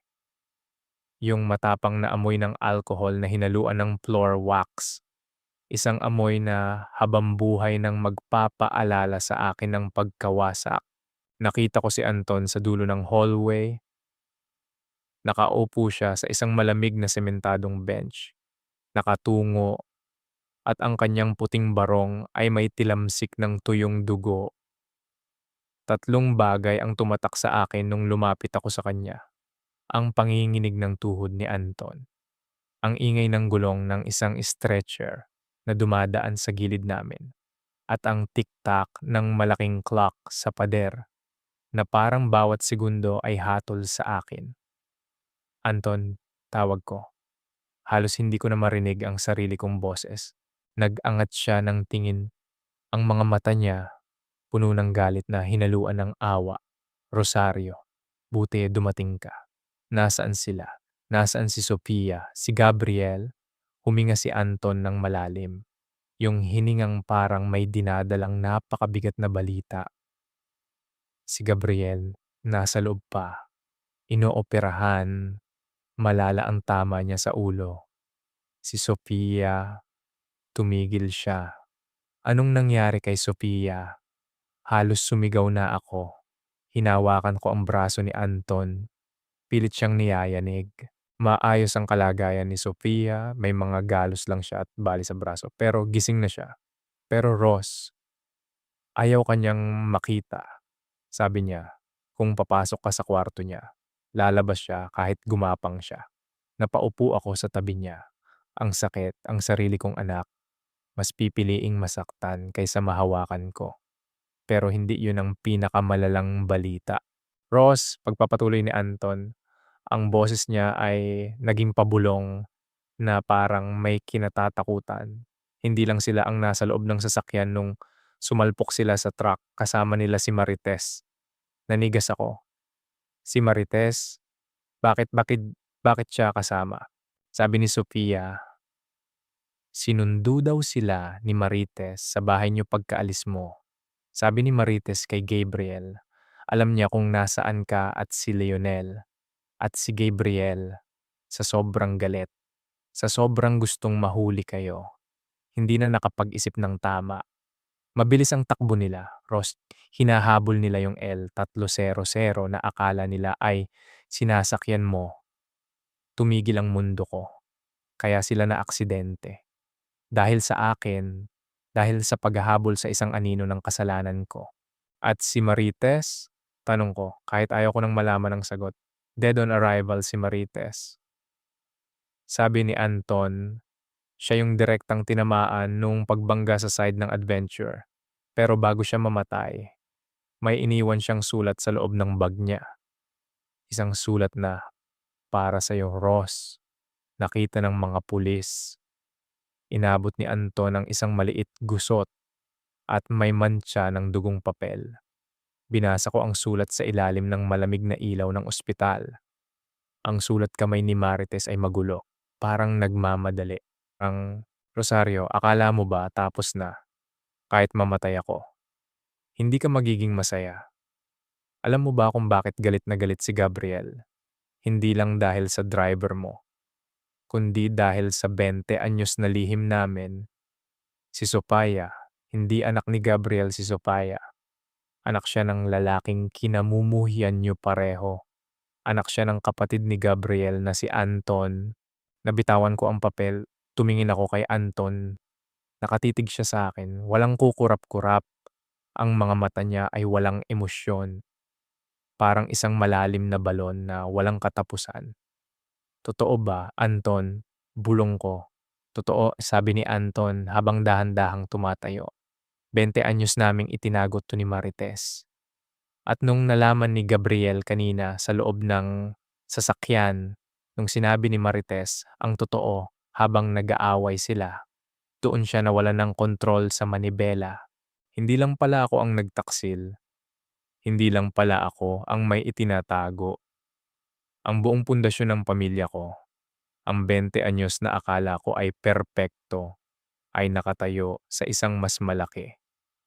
Yung matapang na amoy ng alcohol na hinaluan ng floor wax. Isang amoy na habambuhay ng magpapaalala sa akin ng pagkawasak. Nakita ko si Anton sa dulo ng hallway. Nakaupo siya sa isang malamig na sementadong bench. Nakatungo at ang kanyang puting barong ay may tilamsik ng tuyong dugo. Tatlong bagay ang tumatak sa akin nung lumapit ako sa kanya. Ang panginginig ng tuhod ni Anton. Ang ingay ng gulong ng isang stretcher na dumadaan sa gilid namin. At ang tik-tak ng malaking clock sa pader na parang bawat segundo ay hatol sa akin. Anton, tawag ko. Halos hindi ko na marinig ang sarili kong boses. Nag-angat siya ng tingin, ang mga mata niya puno ng galit na hinaluan ng awa. Rosario, buti dumating ka. Nasaan sila? Nasaan si Sofia, si Gabriel? Huminga si Anton ng malalim. Yung hiningang parang may dinadalang napakabigat na balita. Si Gabriel, nasa loob pa. Inooperahan, malala ang tama niya sa ulo. Si Sofia, tumigil siya. Anong nangyari kay Sofia? Halos sumigaw na ako. Hinawakan ko ang braso ni Anton. Pilit siyang niyayanig. Maayos ang kalagayan ni Sofia, may mga galos lang siya at bali sa braso, pero gising na siya. Pero Ross, ayaw kanyang makita. Sabi niya, kung papasok ka sa kwarto niya, lalabas siya kahit gumapang siya. Napaupo ako sa tabi niya. Ang sakit, ang sarili kong anak, mas pipiliing masaktan kaysa mahawakan ko. Pero hindi yun ang pinakamalalang balita. Ross, pagpapatuloy ni Anton, ang boses niya ay naging pabulong na parang may kinatatakutan. Hindi lang sila ang nasa loob ng sasakyan nung sumalpok sila sa truck kasama nila si Marites. Nanigas ako. Si Marites, bakit bakit bakit siya kasama? Sabi ni Sofia, sinundo daw sila ni Marites sa bahay niyo pagkaalis mo. Sabi ni Marites kay Gabriel, alam niya kung nasaan ka at si Leonel. At si Gabriel, sa sobrang galit, sa sobrang gustong mahuli kayo, hindi na nakapag-isip ng tama. Mabilis ang takbo nila, Ross. Hinahabol nila yung L300 na akala nila ay sinasakyan mo. Tumigil ang mundo ko. Kaya sila na aksidente. Dahil sa akin, dahil sa paghahabol sa isang anino ng kasalanan ko. At si Marites? Tanong ko, kahit ayaw ko nang malaman ang sagot. Dead on arrival si Marites. Sabi ni Anton, siya yung direktang tinamaan nung pagbangga sa side ng Adventure. Pero bago siya mamatay, may iniwan siyang sulat sa loob ng bag niya. Isang sulat na, para sa'yo, Ross. Nakita ng mga pulis. Inabot ni Anton ang isang maliit gusot at may mantsa ng dugong papel. Binasa ko ang sulat sa ilalim ng malamig na ilaw ng ospital. Ang sulat kamay ni Marites ay magulo, parang nagmamadali. Ang Rosario, akala mo ba tapos na? Kahit mamatay ako. Hindi ka magiging masaya. Alam mo ba kung bakit galit na galit si Gabriel? Hindi lang dahil sa driver mo, kundi dahil sa 20 anyos na lihim namin. Si Sofia, hindi anak ni Gabriel si Sofia. Anak siya ng lalaking kinamumuhian niyo pareho. Anak siya ng kapatid ni Gabriel na si Anton. Nabitawan ko ang papel, tumingin ako kay Anton. Nakatitig siya sa akin, walang kukurap-kurap. Ang mga mata niya ay walang emosyon. Parang isang malalim na balon na walang katapusan. Totoo ba, Anton? Bulong ko. Totoo, sabi ni Anton habang dahan-dahang tumatayo. 20 anyos naming itinago to ni Marites. At nung nalaman ni Gabriel kanina sa loob ng sasakyan, nung sinabi ni Marites ang totoo habang nag-aaway sila, doon siya nawalan ng kontrol sa manibela. Hindi lang pala ako ang nagtaksil. Hindi lang pala ako ang may itinatago. Ang buong pundasyon ng pamilya ko, ang 20 anyos na akala ko ay perpekto, ay nakatayo sa isang mas malaki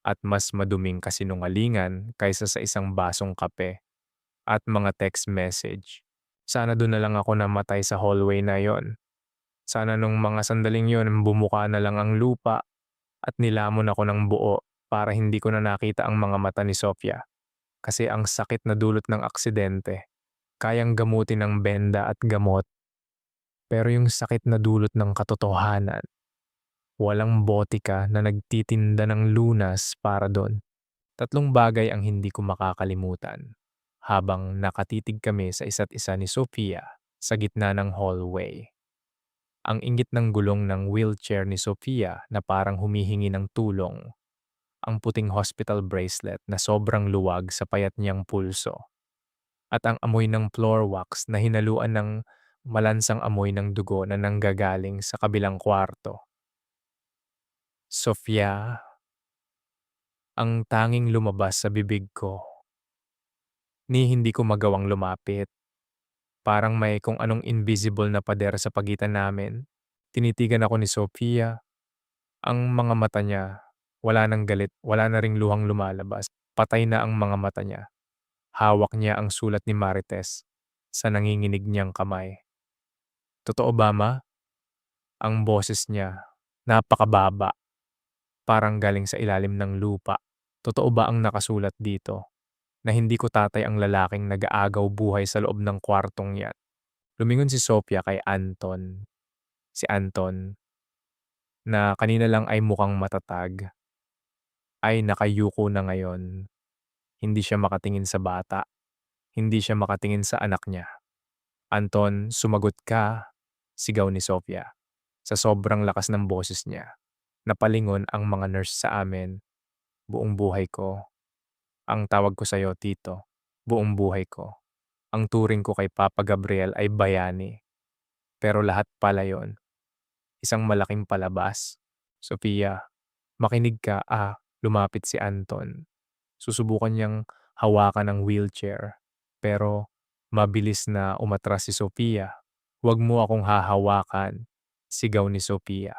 at mas maduming kasinungalingan kaysa sa isang basong kape at mga text message. Sana doon na lang ako namatay sa hallway na yon. Sana nung mga sandaling yon bumuka na lang ang lupa at nilamon ako ng buo para hindi ko na nakita ang mga mata ni Sofia. Kasi ang sakit na dulot ng aksidente, kayang gamutin ng benda at gamot. Pero yung sakit na dulot ng katotohanan, walang botika na nagtitinda ng lunas para doon. Tatlong bagay ang hindi ko makakalimutan habang nakatitig kami sa isa't isa ni Sofia sa gitna ng hallway. Ang inggit ng gulong ng wheelchair ni Sofia na parang humihingi ng tulong. Ang puting hospital bracelet na sobrang luwag sa payat niyang pulso. At ang amoy ng floor wax na hinaluan ng malansang amoy ng dugo na nanggagaling sa kabilang kwarto. Sofia, ang tanging lumabas sa bibig ko, ni hindi ko magawang lumapit. Parang may kung anong invisible na pader sa pagitan namin. Tinitigan ako ni Sofia, ang mga mata niya, wala ng galit, wala na ring luhang lumalabas. Patay na ang mga mata niya. Hawak niya ang sulat ni Marites sa nanginginig niyang kamay. Totoo ba, ma? Ang boses niya, napakababa, parang galing sa ilalim ng lupa. Totoo ba ang nakasulat dito? Na hindi ko tatay ang lalaking nag-aagaw buhay sa loob ng kwartong yan. Lumingon si Sophia kay Anton. Si Anton, na kanina lang ay mukhang matatag, ay nakayuko na ngayon. Hindi siya makatingin sa bata. Hindi siya makatingin sa anak niya. Anton, sumagot ka, sigaw ni Sophia. Sa sobrang lakas ng boses niya. Napalingon ang mga nurse sa amin. Buong buhay ko. Ang tawag ko sa'yo, Tito. Buong buhay ko. Ang turing ko kay Papa Gabriel ay bayani. Pero lahat pala yon, isang malaking palabas. Sofia, makinig ka, lumapit si Anton. Susubukan niyang hawakan ng wheelchair. Pero mabilis na umatras si Sofia. Huwag mo akong hahawakan, sigaw ni Sofia.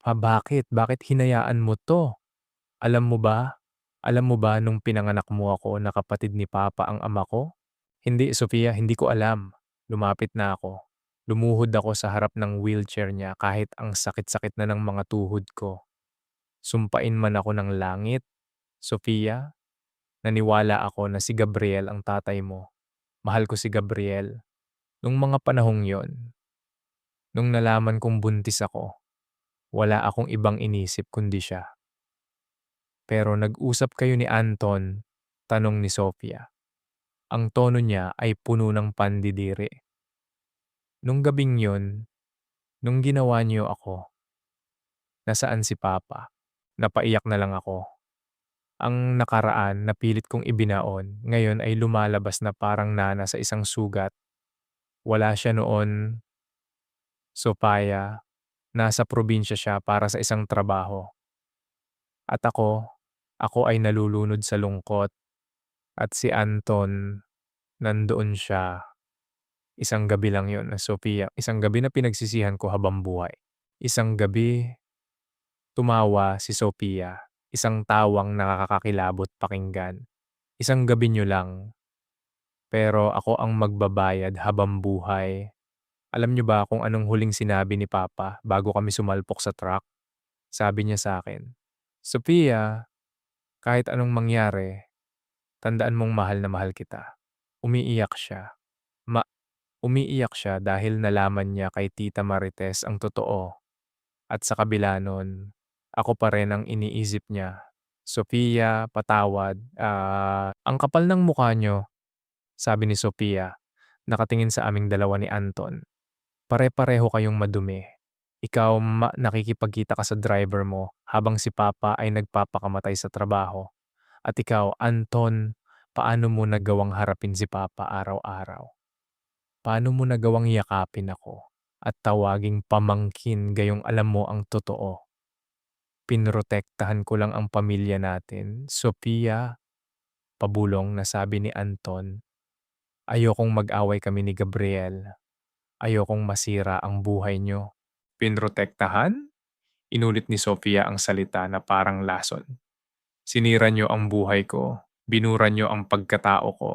Bakit? Bakit hinayaan mo to? Alam mo ba? Alam mo ba nung pinanganak mo ako na kapatid ni Papa ang ama ko? Hindi, Sofia, hindi ko alam. Lumapit na ako. Lumuhod ako sa harap ng wheelchair niya kahit ang sakit-sakit na ng mga tuhod ko. Sumpain man ako ng langit. Sofia, naniwala ako na si Gabriel ang tatay mo. Mahal ko si Gabriel. Nung mga panahong yon, nung nalaman kong buntis ako, wala akong ibang inisip kundi siya. Pero nag-usap kayo ni Anton, tanong ni Sofia. Ang tono niya ay puno ng pandidiri. Nung gabing yon, nung ginawa niyo ako, nasaan si Papa? Napaiyak na lang ako. Ang nakaraan na pilit kong ibinaon, ngayon ay lumalabas na parang nana sa isang sugat. Wala siya noon, Sofia, nasa probinsya siya para sa isang trabaho. At ako ay nalulunod sa lungkot. At si Anton, nandoon siya. Isang gabi lang yon, Sofia. Isang gabi na pinagsisihan ko habang buhay. Isang gabi, tumawa si Sofia. Isang tawang nakakakilabot pakinggan. Isang gabi niyo lang. Pero ako ang magbabayad habang buhay. Alam niyo ba kung anong huling sinabi ni Papa bago kami sumalpok sa truck? Sabi niya sa akin, Sofia, kahit anong mangyari, tandaan mong mahal na mahal kita. Umiiyak siya. Umiiyak siya dahil nalaman niya kay Tita Marites ang totoo. At sa kabila nun, ako pa rin ang iniisip niya. Sofia, patawad. Ang kapal ng mukha niyo, sabi ni Sofia, nakatingin sa aming dalawa ni Anton. Pare-pareho kayong madumi. Ikaw, nakikipagkita ka sa driver mo habang si Papa ay nagpapakamatay sa trabaho. At ikaw, Anton, paano mo nagawang harapin si Papa araw-araw? Paano mo nagawang yakapin ako at tawaging pamangkin gayong alam mo ang totoo? Pinrotektahan ko lang ang pamilya natin, Sofia, pabulong na sabi ni Anton. Ayokong mag-away kami ni Gabriel. Ayokong masira ang buhay niyo. Pinrotektahan? Inulit ni Sofia ang salita na parang lason. Sinira niyo ang buhay ko. Binura niyo ang pagkatao ko.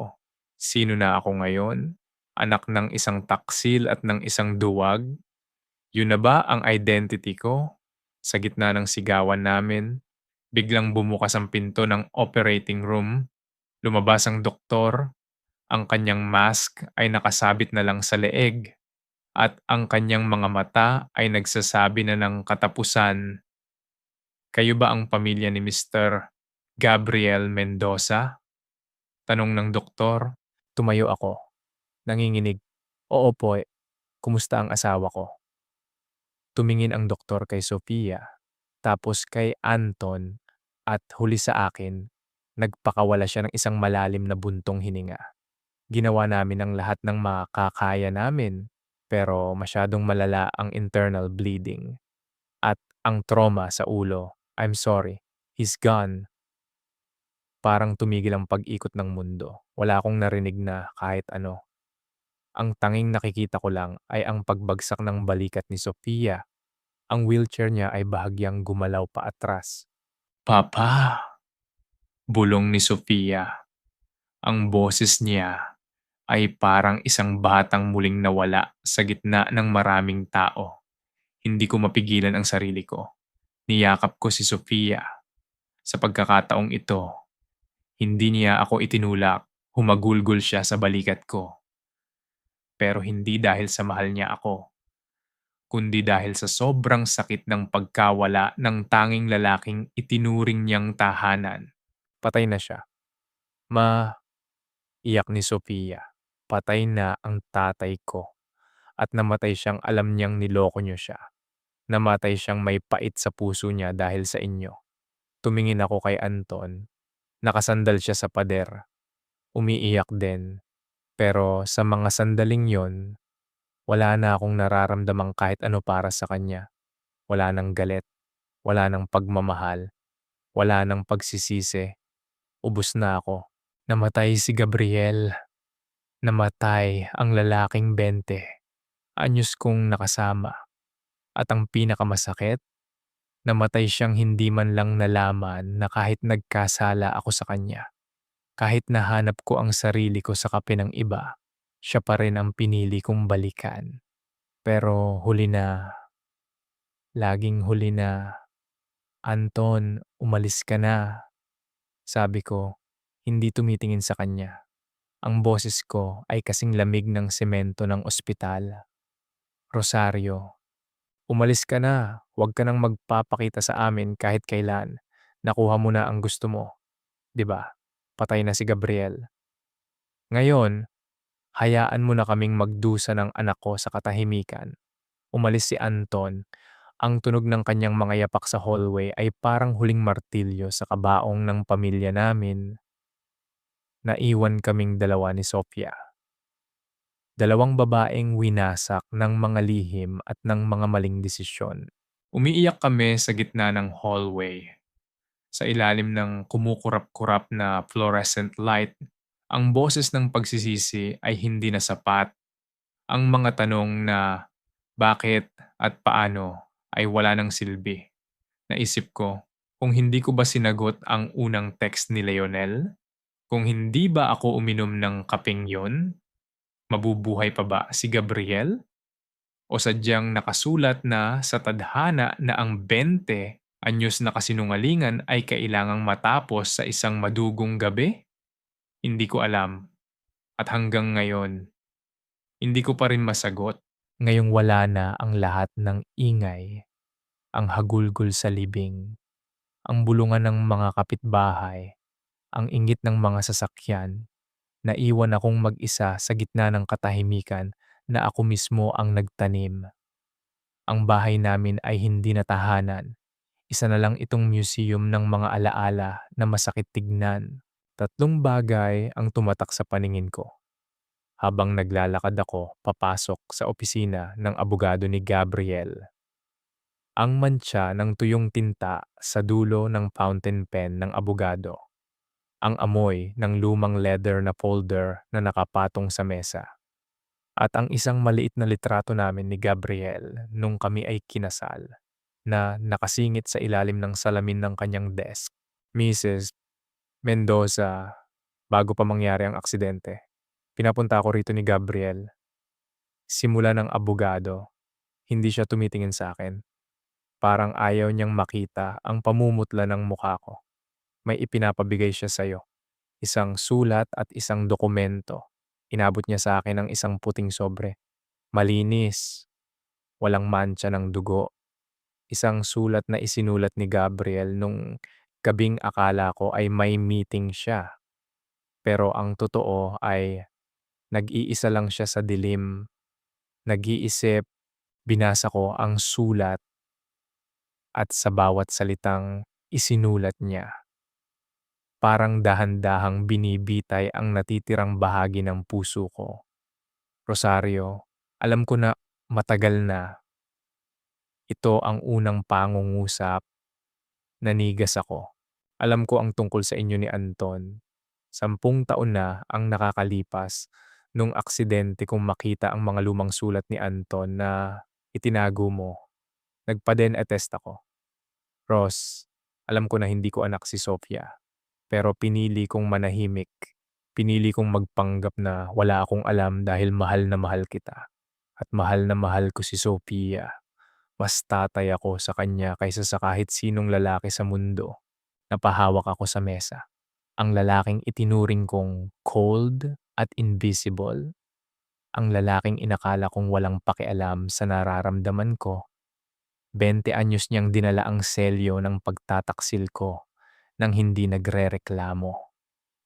Sino na ako ngayon? Anak ng isang taksil at ng isang duwag? Yun na ba ang identity ko? Sa gitna ng sigawan namin, biglang bumukas ang pinto ng operating room. Lumabas ang doktor. Ang kanyang mask ay nakasabit na lang sa leeg. At ang kanyang mga mata ay nagsasabi na ng katapusan. Kayo ba ang pamilya ni Mr. Gabriel Mendoza? Tanong ng doktor. Tumayo ako. Nanginginig. Oo po, kumusta ang asawa ko? Tumingin ang doktor kay Sofia, tapos kay Anton, at huli sa akin, nagpakawala siya ng isang malalim na buntong hininga. Ginawa namin ang lahat ng makakaya namin, pero masyadong malala ang internal bleeding at ang trauma sa ulo. I'm sorry. He's gone. Parang tumigil ang pag-ikot ng mundo. Wala akong narinig na kahit ano. Ang tanging nakikita ko lang ay ang pagbagsak ng balikat ni Sofia. Ang wheelchair niya ay bahagyang gumalaw pa atras. Papa! Bulong ni Sofia. Ang boses niya ay parang isang batang muling nawala sa gitna ng maraming tao. Hindi ko mapigilan ang sarili ko. Niyakap ko si Sofia. Sa pagkakataong ito, hindi niya ako itinulak. Humagulgol siya sa balikat ko. Pero hindi dahil sa mahal niya ako, kundi dahil sa sobrang sakit ng pagkawala ng tanging lalaking itinuring niyang tahanan. Patay na siya. Iyak ni Sofia. Patay na ang tatay ko. At namatay siyang alam niyang niloko niyo siya. Namatay siyang may pait sa puso niya dahil sa inyo. Tumingin ako kay Anton. Nakasandal siya sa pader. Umiiyak din. Pero sa mga sandaling yon, wala na akong nararamdamang kahit ano para sa kanya. Wala nang galit. Wala nang pagmamahal. Wala nang pagsisisi. Ubus na ako. Namatay si Gabriel. Namatay ang lalaking 20 anyos kong nakasama. At ang pinakamasakit, namatay siyang hindi man lang nalaman na kahit nagkasala ako sa kanya. Kahit nahanap ko ang sarili ko sa kape ng iba, siya pa rin ang pinili kong balikan. Pero huli na, laging huli na. Anton, umalis ka na. Sabi ko, hindi tumitingin sa kanya. Ang boses ko ay kasing lamig ng semento ng ospital. Rosario, umalis ka na. Huwag ka nang magpapakita sa amin kahit kailan. Nakuha mo na ang gusto mo. 'Di ba? Patay na si Gabriel. Ngayon, hayaan mo na kaming magdusa ng anak ko sa katahimikan. Umalis si Anton. Ang tunog ng kanyang mga yapak sa hallway ay parang huling martilyo sa kabaong ng pamilya namin. Naiwan kaming dalawa ni Sofia. Dalawang babaeng winasak ng mga lihim at ng mga maling desisyon. Umiiyak kami sa gitna ng hallway. Sa ilalim ng kumukurap-kurap na fluorescent light, ang boses ng pagsisisi ay hindi na sapat. Ang mga tanong na bakit at paano ay wala ng silbi. Naisip ko, kung hindi ko ba sinagot ang unang text ni Leonel? Kung hindi ba ako uminom ng kapeng yon? Mabubuhay pa ba si Gabriel? O sadyang nakasulat na sa tadhana na ang 20 anyos na kasinungalingan ay kailangang matapos sa isang madugong gabi? Hindi ko alam. At hanggang ngayon, hindi ko pa rin masagot. Ngayong wala na ang lahat ng ingay, ang hagulgol sa libing, ang bulungan ng mga kapitbahay, ang inggit ng mga sasakyan, naiwan akong mag-isa sa gitna ng katahimikan na ako mismo ang nagtanim. Ang bahay namin ay hindi na tahanan. Isa na lang itong museum ng mga alaala na masakit tignan. Tatlong bagay ang tumatak sa paningin ko habang naglalakad ako papasok sa opisina ng abogado ni Gabriel. Ang mantsa ng tuyong tinta sa dulo ng fountain pen ng abogado. Ang amoy ng lumang leather na folder na nakapatong sa mesa. At ang isang maliit na litrato namin ni Gabriel nung kami ay kinasal na nakasingit sa ilalim ng salamin ng kanyang desk. Mrs. Mendoza, bago pa mangyari ang aksidente, pinapunta ako rito ni Gabriel. Simula ng abogado, hindi siya tumitingin sa akin. Parang ayaw niyang makita ang pamumutla ng mukha ko. May ipinapabigay siya sa'yo. Isang sulat at isang dokumento. Inabot niya sa akin ang isang puting sobre. Malinis, walang mantsa ng dugo. Isang sulat na isinulat ni Gabriel nung gabing akala ko ay may meeting siya. Pero ang totoo ay nag-iisa lang siya sa dilim. Nag-iisip, binasa ko ang sulat at sa bawat salitang isinulat niya. Parang dahan-dahang binibitay ang natitirang bahagi ng puso ko. Rosario, alam ko na matagal na ito ang unang pangungusap Nanigas ako. Alam ko ang tungkol sa inyo ni Anton. 10 taon na ang nakakalipas nung aksidente kong makita ang mga lumang sulat ni Anton na itinago mo. Nagpa-DNA test ako. Ross, alam ko na hindi ko anak si Sofia, pero pinili kong manahimik. Pinili kong magpanggap na wala akong alam dahil mahal na mahal kita. At mahal na mahal ko si Sofia. Mas tatay ako sa kanya kaysa sa kahit sinong lalaki sa mundo. Napahawak ako sa mesa. Ang lalaking itinuring kong cold at invisible. Ang lalaking inakala kong walang pakialam sa nararamdaman ko. 20 anyos niyang dinala ang selyo ng pagtataksil ko nang hindi nagrereklamo.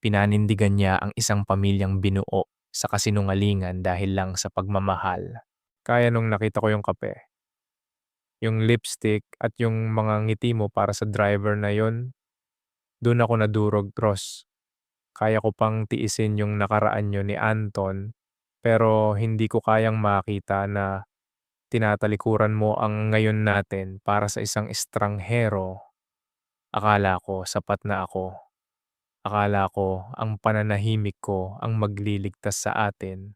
Pinanindigan niya ang isang pamilyang binuo sa kasinungalingan dahil lang sa pagmamahal. Kaya nung nakita ko yung kape, yung lipstick at yung mga ngiti mo para sa driver na yon, doon ako nadurog, Ross. Kaya ko pang tiisin yung nakaraan nyo ni Anton, pero hindi ko kayang makita na tinatalikuran mo ang ngayon natin para sa isang estranghero. Akala ko sapat na ako. Akala ko ang pananahimik ko ang magliligtas sa atin.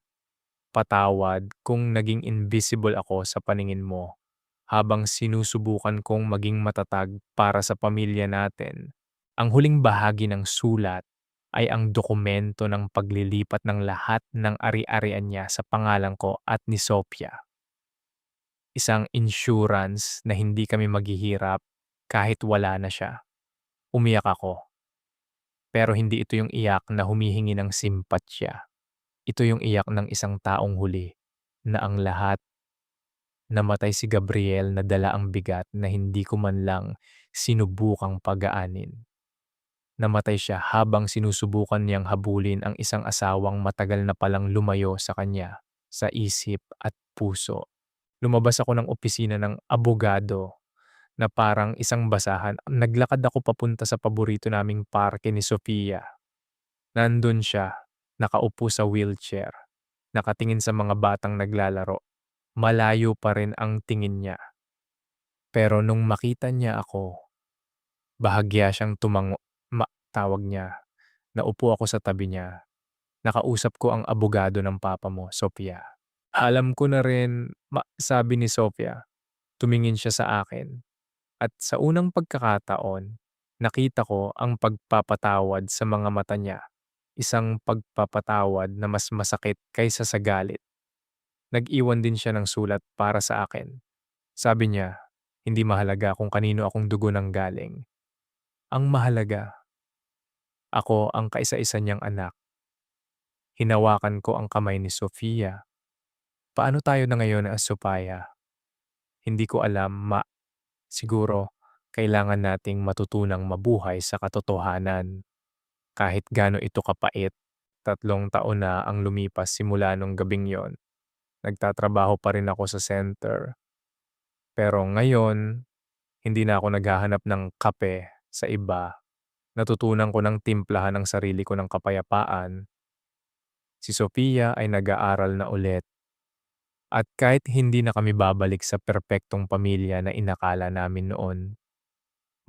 Patawad kung naging invisible ako sa paningin mo habang sinusubukan kong maging matatag para sa pamilya natin. Ang huling bahagi ng sulat ay ang dokumento ng paglilipat ng lahat ng ari-arian niya sa pangalan ko at ni Sophia. Isang insurance na hindi kami maghihirap kahit wala na siya. Umiyak ako, pero hindi ito yung iyak na humihingi ng simpatsya. Ito yung iyak ng isang taong huli na ang lahat. Namatay si Gabriel na dala ang bigat na hindi ko man lang sinubukang pagaanin. Namatay siya habang sinusubukan niyang habulin ang isang asawang matagal na palang lumayo sa kanya, sa isip at puso. Lumabas ako ng opisina ng abogado na parang isang basahan. Naglakad ako papunta sa paborito naming parke ni Sofia. Nandun siya, nakaupo sa wheelchair, nakatingin sa mga batang naglalaro. Malayo pa rin ang tingin niya. Pero nung makita niya ako, bahagya siyang tumango. Tawag niya. Naupo ako sa tabi niya. Nakausap ko ang abogado ng papa mo, Sofia. Alam ko na rin, sabi ni Sofia. Tumingin siya sa akin. At sa unang pagkakataon, nakita ko ang pagpapatawad sa mga mata niya. Isang pagpapatawad na mas masakit kaysa sa galit. Nag-iwan din siya ng sulat para sa akin. Sabi niya, hindi mahalaga kung kanino akong dugo nang galing. Ang mahalaga, ako ang kaisa-isa niyang anak. Hinawakan ko ang kamay ni Sofia. Paano tayo na ngayon as Sopaya? Hindi ko alam, siguro kailangan nating matutunang mabuhay sa katotohanan. Kahit gaano ito kapait, 3 taon na ang lumipas simula nung gabing yon. Nagtatrabaho pa rin ako sa center. Pero ngayon, hindi na ako naghahanap ng kape sa iba. Natutunan ko ng timplahan ang sarili ko ng kapayapaan. Si Sofia ay nag-aaral na ulit. At kahit hindi na kami babalik sa perpektong pamilya na inakala namin noon,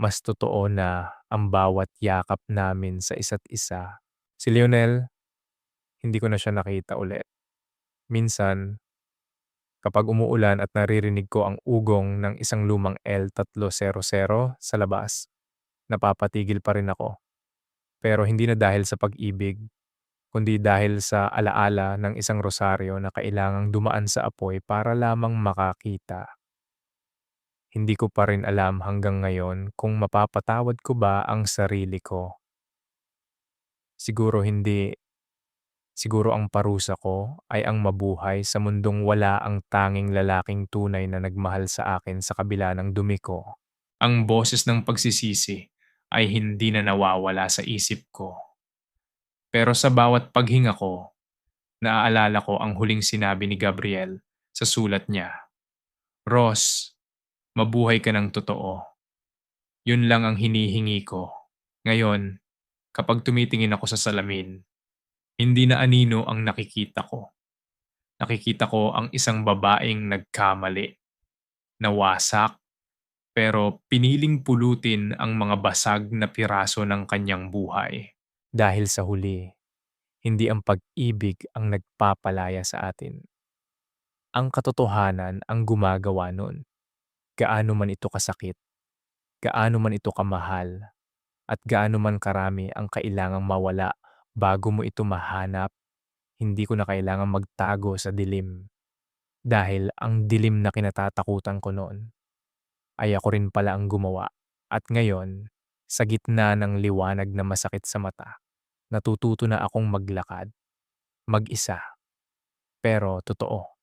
mas totoo na ang bawat yakap namin sa isa't isa. Si Lionel, hindi ko na siya nakita ulit. Minsan, kapag umuulan at naririnig ko ang ugong ng isang lumang L300 sa labas, napapatigil pa rin ako. Pero hindi na dahil sa pag-ibig, kundi dahil sa alaala ng isang rosaryo na kailangang dumaan sa apoy para lamang makakita. Hindi ko pa rin alam hanggang ngayon kung mapapatawad ko ba ang sarili ko. Siguro hindi. Siguro ang parusa ko ay ang mabuhay sa mundong wala ang tanging lalaking tunay na nagmahal sa akin sa kabila ng dumi ko. Ang boses ng pagsisisi ay hindi na nawawala sa isip ko. Pero sa bawat paghinga ko, naaalala ko ang huling sinabi ni Gabriel sa sulat niya. Ross, mabuhay ka ng totoo. Yun lang ang hinihingi ko. Ngayon, kapag tumitingin ako sa salamin, hindi na anino ang nakikita ko. Nakikita ko ang isang babaeng nagkamali, nawasak, pero piniling pulutin ang mga basag na piraso ng kanyang buhay. Dahil sa huli, hindi ang pag-ibig ang nagpapalaya sa atin. Ang katotohanan ang gumagawa nun. Gaano man ito kasakit, gaano man ito kamahal, at gaano man karami ang kailangang mawala bago mo ito mahanap, hindi ko na kailangang magtago sa dilim. Dahil ang dilim na kinatatakutan ko noon ay ako rin pala ang gumawa. At ngayon, sa gitna ng liwanag na masakit sa mata, natututo na akong maglakad, mag-isa, pero totoo.